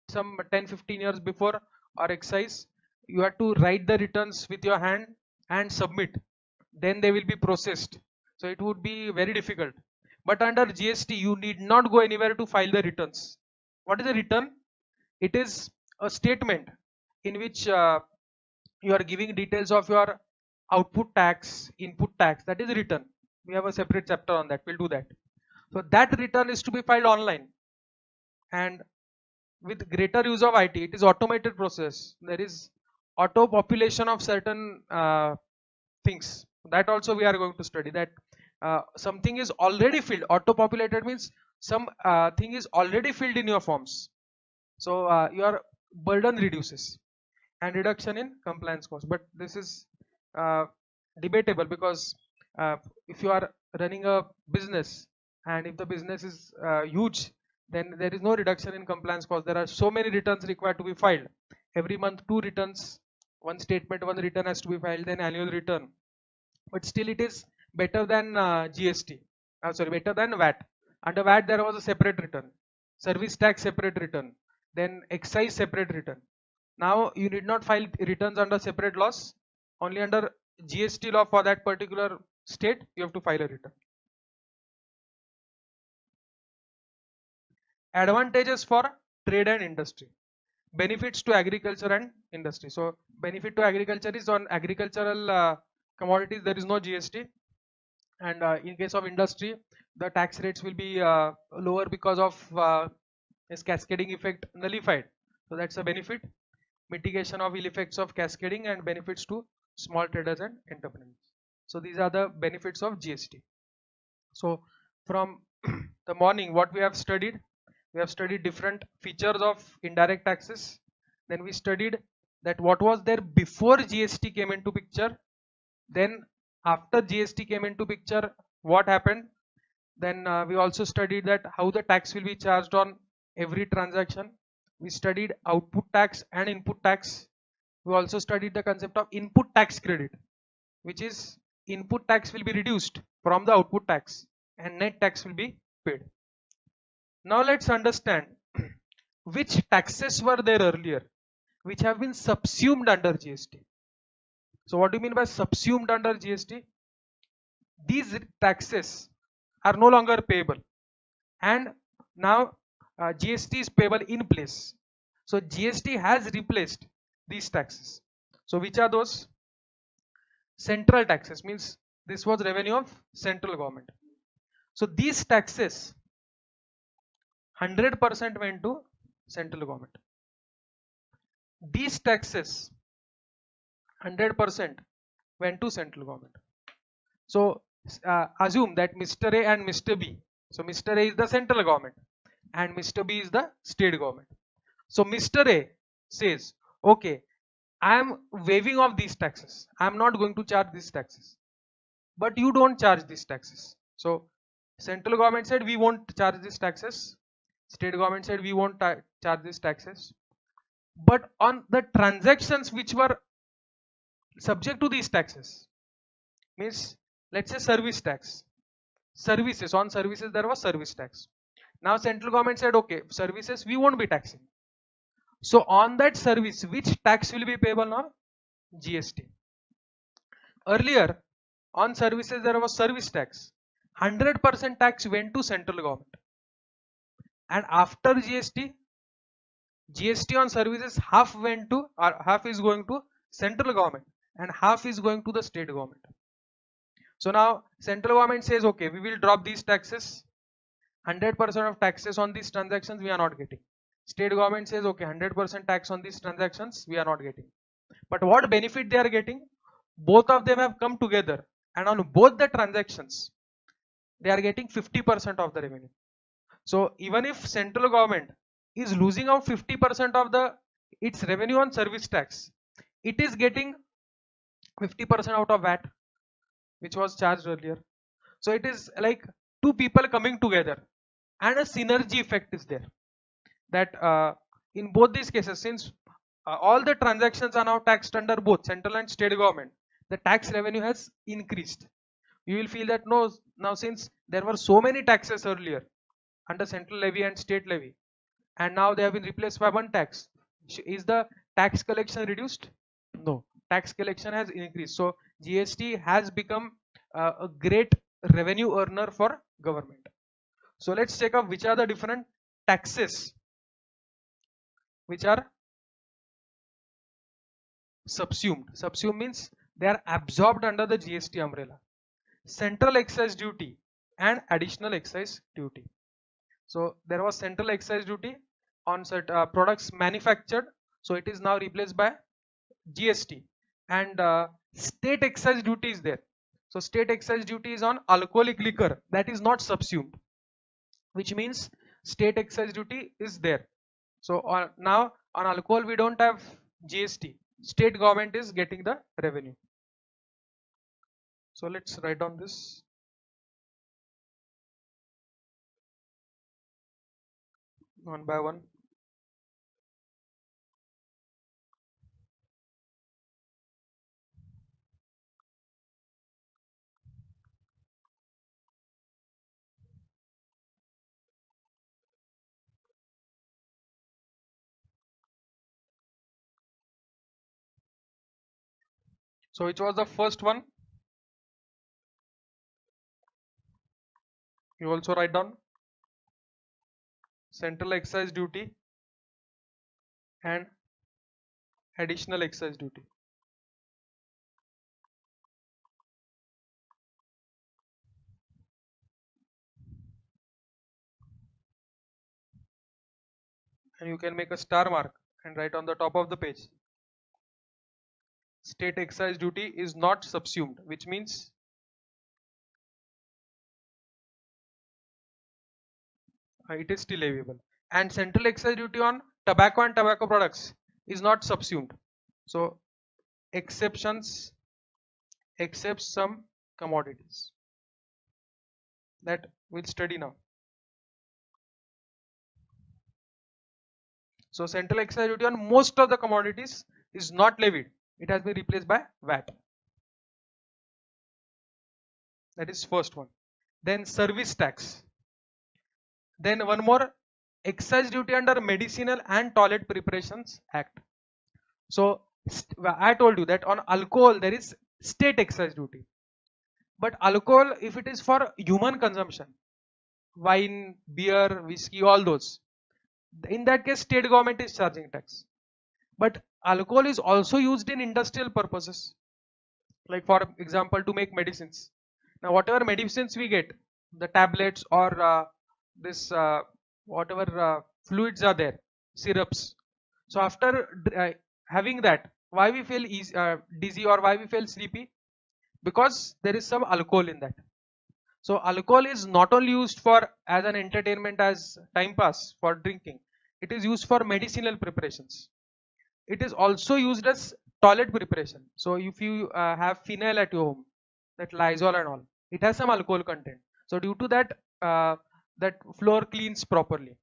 some 10-15 years before, or excise, you have to write the returns with your hand and submit. Then they will be processed. So it would be very difficult. But under GST, you need not go anywhere to file the returns. What is a return? It is a statement in which you are giving details of your output tax, input tax, that is return. We have a separate chapter on that, we'll do that. So that return is to be filed online, and with greater use of IT, it is automated process. There is auto population of certain things. That also we are going to study, that something is already filled. Auto populated means some thing is already filled in your forms. So your burden reduces, and reduction in compliance cost. But this is uh, debatable, because if you are running a business, and if the business is huge, then there is no reduction in compliance cost. There are so many returns required to be filed every month. 2 returns, one statement, one return has to be filed, then annual return. But still it is better than GST, sorry, better than VAT. Under VAT there was a separate return, service tax separate return, then excise separate return. Now you need not file returns under separate laws, only under GST law for that particular state you have to file a return. Advantages for trade and industry, benefits to agriculture and industry. So benefit to agriculture is on agricultural commodities there is no GST, and in case of industry the tax rates will be lower because of this cascading effect nullified. So that's a benefit. Mitigation of ill effects of cascading, and benefits to small traders and entrepreneurs. So these are the benefits of GST. So from the morning what we have studied different features of indirect taxes. Then we studied that what was there before GST came into picture, then after GST came into picture what happened. Then we also studied that how the tax will be charged on every transaction. We studied output tax and input tax. We also studied the concept of input tax credit, which is input tax will be reduced from the output tax and net tax will be paid. Now let's understand which taxes were there earlier which have been subsumed under GST. So what do you mean by subsumed under GST? These taxes are no longer payable, and now GST is payable in place. So GST has replaced these taxes. So which are those? Central taxes, means this was revenue of central government. So these taxes 100% went to central government. These taxes 100% went to central government. So assume that Mr. A and Mr. B. So Mr. A is the central government and Mr. B is the state government. So Mr. A says, okay, I am waiving off these taxes. I am not going to charge these taxes. But you don't charge these taxes. So central government said we won't charge these taxes. State government said we won't charge these taxes. But on the transactions which were subject to these taxes, means let's say service tax, services, on services there was service tax. Now central government said okay, services we won't be taxing. So on that service, which tax will be payable now? GST. Earlier on services there was service tax, 100% tax went to central government, and after GST on services half went to, or half is going to central government and half is going to the state government. So now central government says okay, we will drop these taxes, 100% of taxes on these transactions we are not getting. State government says okay, 100% tax on these transactions we are not getting. But what benefit they are getting? Both of them have come together, and on both the transactions they are getting 50% of the revenue. So even if central government is losing out 50% of its revenue on service tax, it is getting 50% out of VAT. which was charged earlier. So it is like two people coming together and a synergy effect is there, that in both these cases, since all the transactions are now taxed under both central and state government, the tax revenue has increased. You will feel that no, now since there were so many taxes earlier under central levy and state levy, and now they have been replaced by one tax, is the tax collection reduced? No, tax collection has increased. So GST has become a great revenue earner for government. So let's check out which are the different taxes which are subsumed. Subsumed means they are absorbed under the GST umbrella. Central excise duty and additional excise duty. So there was central excise duty on certain products manufactured, so it is now replaced by GST, and state excise duty is there. So state excise duty is on alcoholic liquor, that is not subsumed, which means state excise duty is there. So now on alcohol we don't have GST, state government is getting the revenue. So let's write down this. One by one. So which was the first one? You also write down central excise duty and additional excise duty. And you can make a star mark and write on the top of the page, state excise duty is not subsumed, which means it is still leviable. And central excise duty on tobacco and tobacco products is not subsumed. So exceptions, except some commodities that we'll study now. So central excise duty on most of the commodities is not levied. It has been replaced by VAT. That is first one. Then service tax. Then one more, excise duty under Medicinal and Toilet Preparations Act. So I told you that on alcohol there is state excise duty, but alcohol, if it is for human consumption, wine, beer, whiskey, all those, in that case state government is charging tax. But alcohol is also used in industrial purposes, like for example to make medicines. Now whatever medicines we get, the tablets or this whatever fluids are there, syrups, so after having that, why we feel dizzy or why we feel sleepy? Because there is some alcohol in that. So alcohol is not only used for as an entertainment, as time pass for drinking, it is used for medicinal preparations. It is also used as toilet preparation. So if you have phenyl at your home, that Lysol and all, it has some alcohol content. So due to that, that floor cleans properly.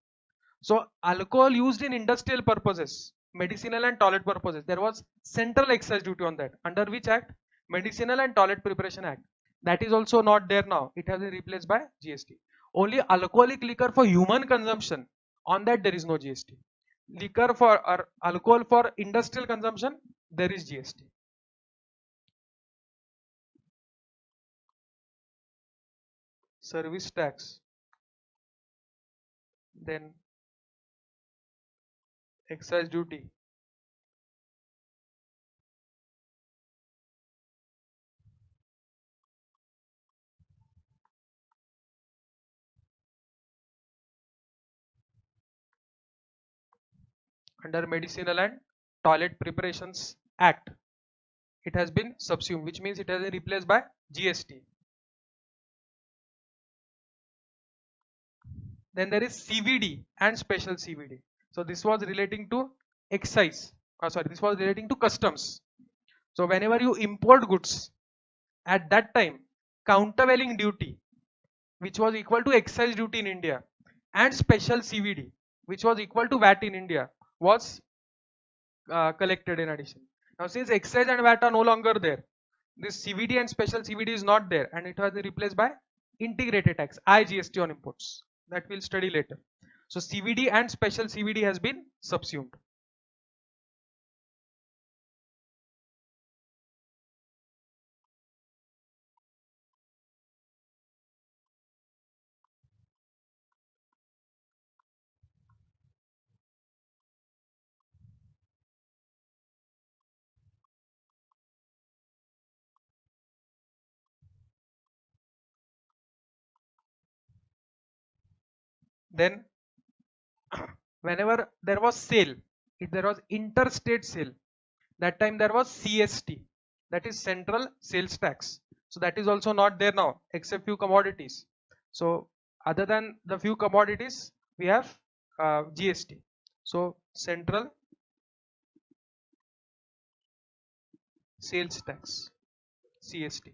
So alcohol used in industrial purposes, medicinal and toilet purposes, there was central excise duty on that. Under which act? Medicinal and Toilet Preparation Act. That is also not there now. It has been replaced by GST. Only alcoholic liquor for human consumption, on that there is no GST. Liquor for or alcohol for industrial consumption, there is GST. Service tax, then excise duty, under Medicinal and Toilet Preparations Act, it has been subsumed, which means it has been replaced by GST. Then there is CVD and special CVD. So this was relating to excise. This was relating to customs. So whenever you import goods, at that time countervailing duty, which was equal to excise duty in India, and special CVD, which was equal to VAT in India, was collected in addition. Now since excise and VAT are no longer there, this CVD and special CVD is not there, and it has been replaced by integrated tax, IGST on imports, that we'll study later. So CVD and special CVD has been subsumed. Then whenever there was sale, if there was interstate sale, that time there was CST, that is central sales tax. So that is also not there now except few commodities. So other than the few commodities we have GST. So central sales tax, CST.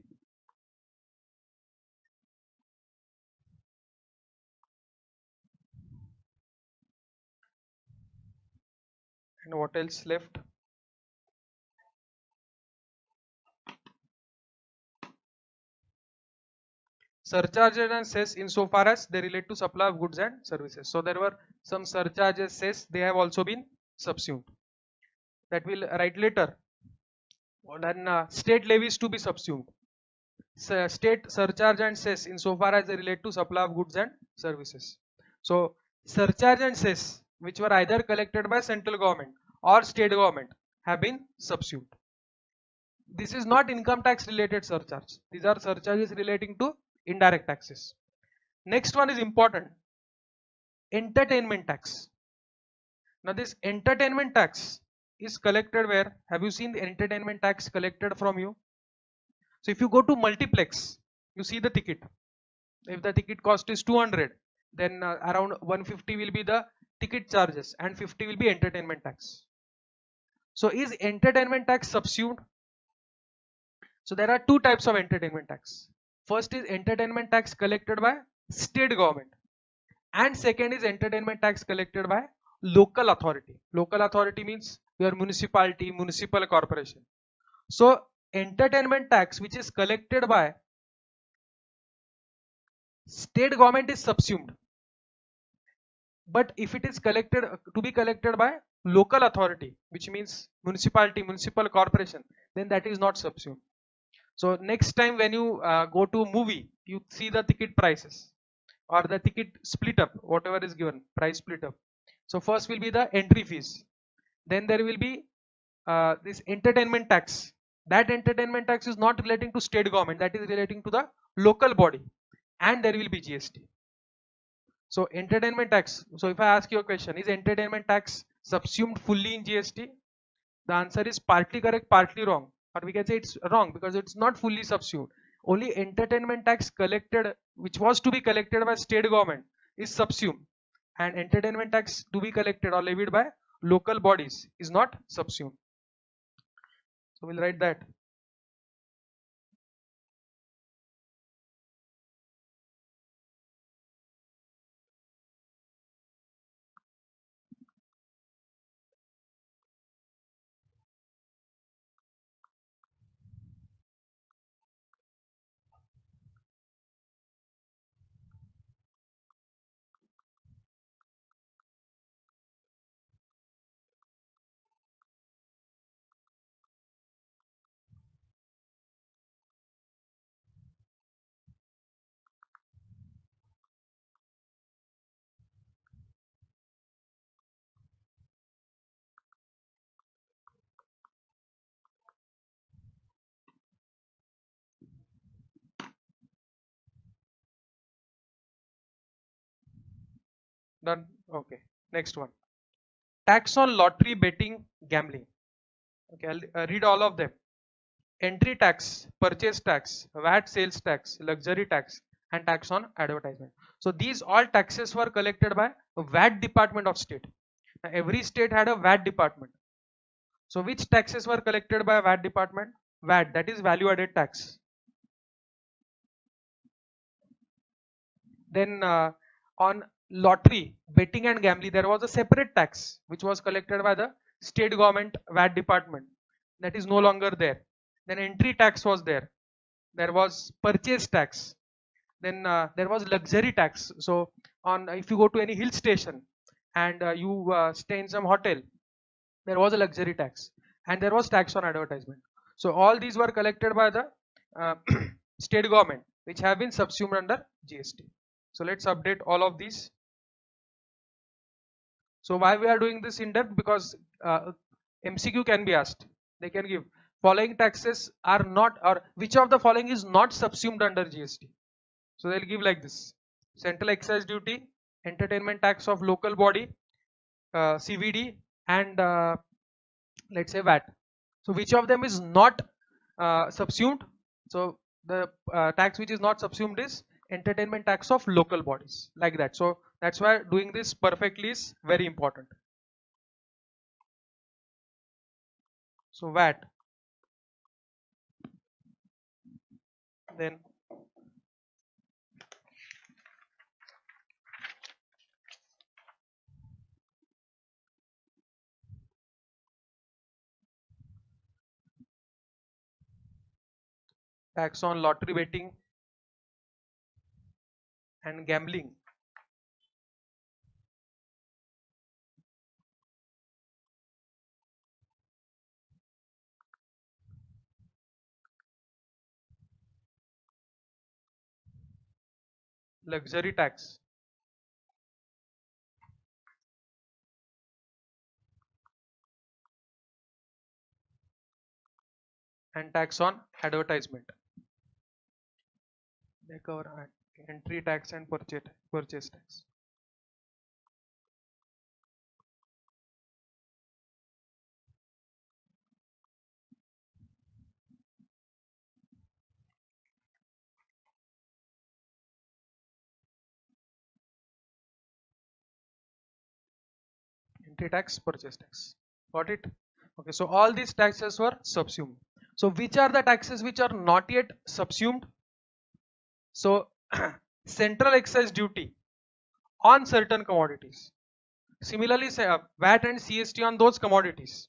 And what else left? Surcharges and cess insofar as they relate to supply of goods and services. So there were some surcharges, cess, they have also been subsumed. That will write later. Then state levies to be subsumed. State surcharge and cess insofar as they relate to supply of goods and services. So surcharge and cess, which were either collected by central government or state government, have been subsumed. This is not income tax related surcharge. These are surcharges relating to indirect taxes. Next one is important, entertainment tax. Now this entertainment tax is collected where? Have you seen the entertainment tax collected from you? So if you go to multiplex, you see the ticket. If the ticket cost is 200, then around 150 will be the ticket charges and 50 will be entertainment tax. So is entertainment tax subsumed? So there are two types of entertainment tax. First is entertainment tax collected by state government, and second is entertainment tax collected by local authority. Local authority means your municipality, municipal corporation. So entertainment tax which is collected by state government is subsumed, but if it is collected to be collected by local authority, which means municipality, municipal corporation, then that is not subsumed. So next time when you go to a movie, you see the ticket prices or the ticket split up, whatever is given, price split up. So first will be the entry fees, then there will be this entertainment tax. That entertainment tax is not relating to state government, that is relating to the local body, and there will be GST. So entertainment tax, so if I ask you a question, is entertainment tax subsumed fully in GST? The answer is partly correct, partly wrong, or we can say it's wrong because it's not fully subsumed. Only entertainment tax collected, which was to be collected by state government, is subsumed, and entertainment tax to be collected or levied by local bodies is not subsumed. So we'll write that. Done. Okay. Next one. Tax on lottery, betting, gambling. Okay, I'll read all of them. Entry tax, purchase tax, VAT sales tax, luxury tax, and tax on advertisement. So these all taxes were collected by VAT department of state. Now, every state had a VAT department. So which taxes were collected by VAT department? VAT, that is value added tax. Then on lottery, betting and gambling, there was a separate tax which was collected by the state government VAT department. That is no longer there. Then entry tax was there. There was purchase tax. Then there was luxury tax. So on if you go to any hill station and you stay in some hotel, there was a luxury tax, and there was tax on advertisement. So all these were collected by the uh, state government, which have been subsumed under GST. So let's update all of these. So why we are doing this in depth? Because MCQ can be asked. They can give following taxes are not, or which of the following is not subsumed under GST. So they'll give like this: central excise duty, entertainment tax of local body, CVD, and let's say VAT. So which of them is not subsumed? So the tax which is not subsumed is entertainment tax of local bodies, like that. So that's why doing this perfectly is very important. So VAT, then tax on lottery betting and gambling, luxury tax, and tax on advertisement. They cover entry tax and purchase tax. Entry tax, purchase tax. Got it? Okay, so all these taxes were subsumed. So which are the taxes which are not yet subsumed? So central excise duty on certain commodities. Similarly, say, VAT and CST on those commodities.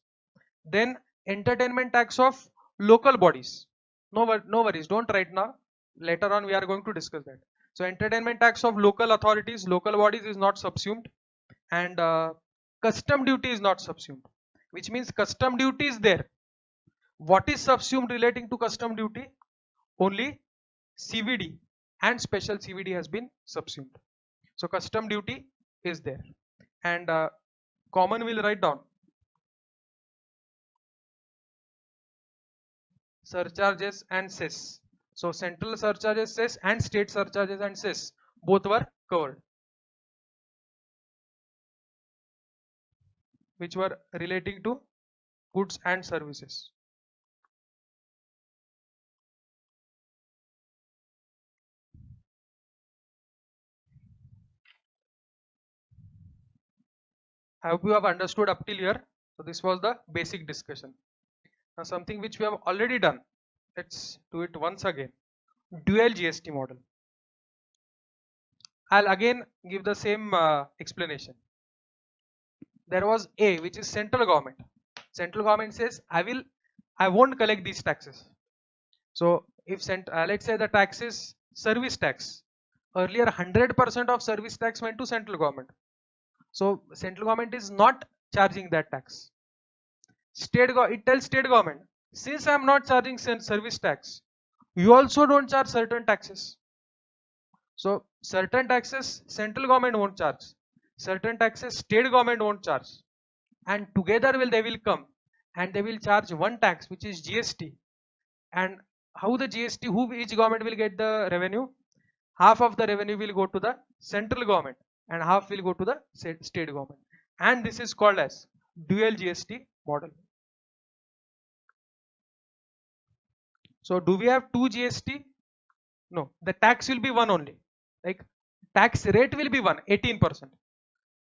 Then entertainment tax of local bodies. No worries, don't write now. Later on we are going to discuss that. So entertainment tax of local authorities, local bodies is not subsumed, and custom duty is not subsumed, which means custom duty is there. What is subsumed relating to custom duty? Only CVD and special CVD has been subsumed. So custom duty is there, and common will write down surcharges and cess. So central surcharges, cess, and state surcharges and cess both were covered, which were relating to goods and services. I hope you have understood up till here. So this was the basic discussion. Now something which we have already done, let's do it once again. Dual GST model. I'll again give the same explanation. There was A, which is central government. Central government says I won't collect these taxes. So if let's say the tax is service tax. Earlier 100% of service tax went to central government. So central government is not charging that tax. It tells state government, since I am not charging service tax, you also don't charge certain taxes. So certain taxes central government won't charge, certain taxes state government won't charge, and together they will come and they will charge one tax, which is GST. And how the GST, who each government will get the revenue? Half of the revenue will go to the central government and half will go to the state government, and this is called as dual GST model. So do we have two GST? No, the tax will be one only. Like tax rate will be one, 18%.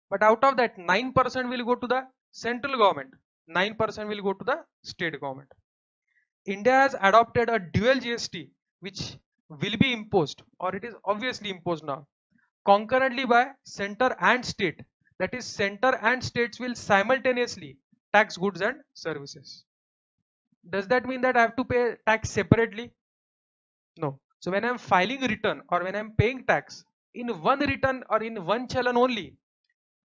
But out of that, 9% will go to the central government, 9% will go to the state government. India has adopted a dual GST which will be imposed, or it is obviously imposed now. concurrently by center and state. That is, center and states will simultaneously tax goods and services. Does that mean that I have to pay tax separately? No. So when I'm filing return or when I'm paying tax, in one return or in one challan only,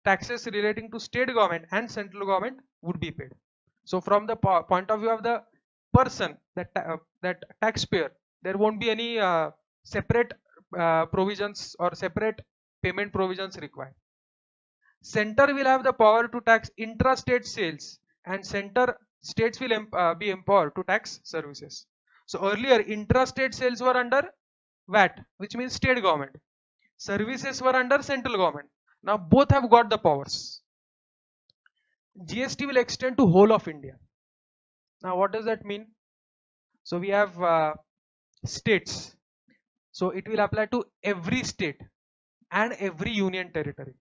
taxes relating to state government and central government would be paid. So from the point of view of the person, that taxpayer, there won't be any separate provisions or separate payment provisions required. Center will have the power to tax intra-state sales, and center states will be empowered to tax services. So earlier intra-state sales were under VAT, which means state government. Services were under central government. Now both have got the powers. GST will extend to whole of India. Now what does that mean? So we have states. So it will apply to every state and every union territory.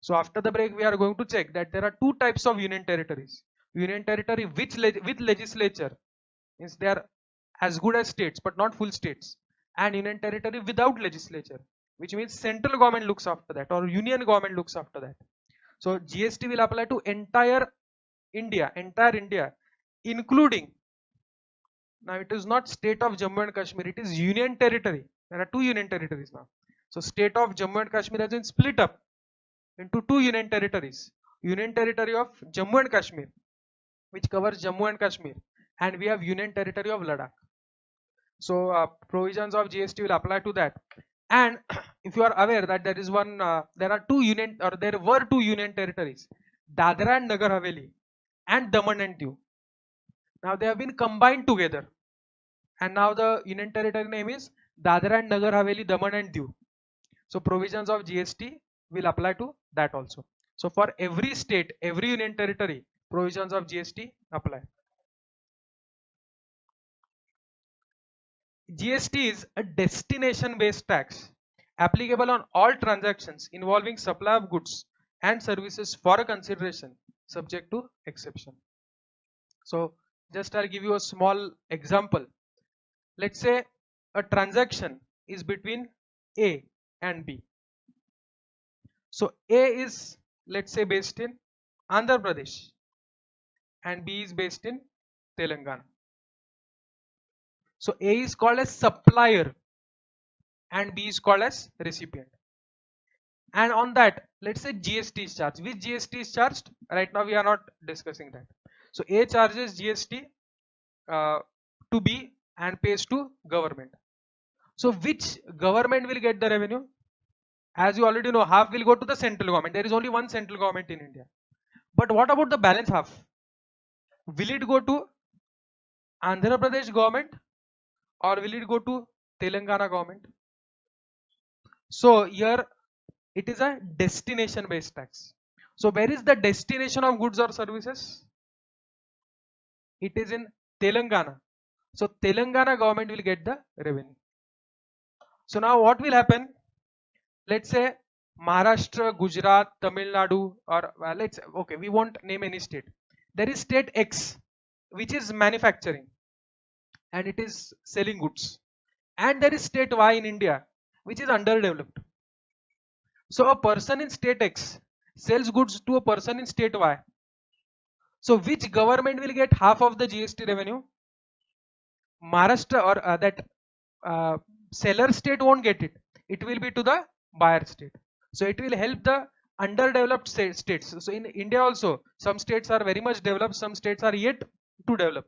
So after the break, we are going to check that there are two types of union territories. Union territory with legislature means they are as good as states but not full states, and union territory without legislature, which means central government looks after that or union government looks after that. So GST will apply to entire India, including, now it is not state of Jammu and Kashmir, it is union territory. There are two union territories now. So state of Jammu and Kashmir has been split up into two union territories. Union territory of Jammu and Kashmir, which covers Jammu and Kashmir, and we have union territory of Ladakh. So provisions of GST will apply to that. And if you are aware that there is one, there were two union territories, Dadra and Nagar Haveli, and Daman and Diu. Now they have been combined together, and now the union territory name is Dadra and Nagar Haveli, Daman and Diu. So provisions of GST will apply to that also. So for every state, every union territory, provisions of GST apply. GST is a destination based tax applicable on all transactions involving supply of goods and services for a consideration subject to exception. So just I'll give you a small example. Let's say a transaction is between A and B. So A is, let's say, based in Andhra Pradesh and B is based in Telangana. So A is called as supplier and B is called as recipient. And on that, let's say GST is charged. Which GST is charged? Right now we are not discussing that. So A charges GST to B and pays to government. So which government will get the revenue? As you already know, half will go to the central government. There is only one central government in India. But what about the balance half? Will it go to Andhra Pradesh government or will it go to Telangana government? So here it is a destination based tax. So where is the destination of goods or services? It is in Telangana. So Telangana government will get the revenue. So now what will happen? Let's say Maharashtra, Gujarat, Tamil Nadu, or okay, we won't name any state. There is state X which is manufacturing and it is selling goods, and there is state Y in India which is underdeveloped. So a person in state X sells goods to a person in state Y. So which government will get half of the GST revenue? Maharashtra or that seller state won't get it. It will be to the buyer state. So it will help the underdeveloped states. So in India also, some states are very much developed, some states are yet to develop.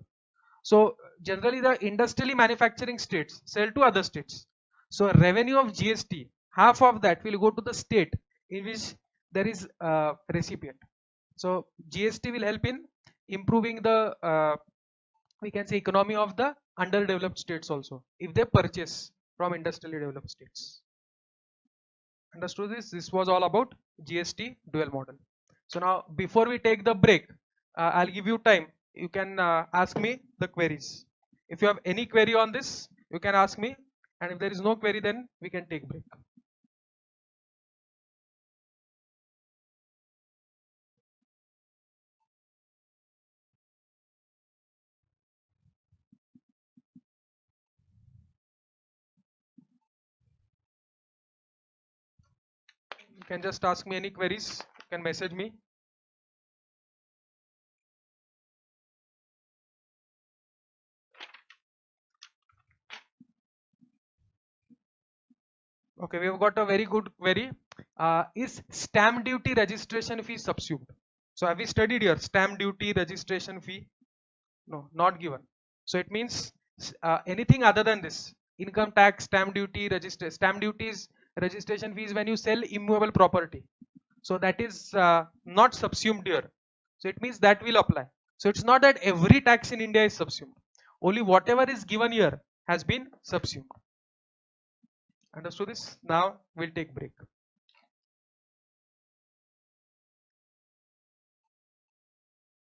So generally the industrially manufacturing states sell to other states. So revenue of GST, half of that will go to the state in which there is a recipient. So GST will help in improving the we can say economy of the underdeveloped states also if they purchase from industrially developed states. Understood this? This was all about GST dual model. So now before we take the break, I'll give you time. You can ask me the queries. If you have any query on this, you can ask me, and if there is no query, then we can take break. can just ask me any queries, you can message me. Okay, we have got a very good query. Is stamp duty registration fee subsumed? So have we studied here stamp duty registration fee? No, not given. So it means anything other than this: income tax, stamp duty, stamp duties, registration fees when you sell immovable property. So that is not subsumed here. So it means that will apply. So it's not that every tax in India is subsumed. Only whatever is given here has been subsumed. Understood this? Now we'll take break.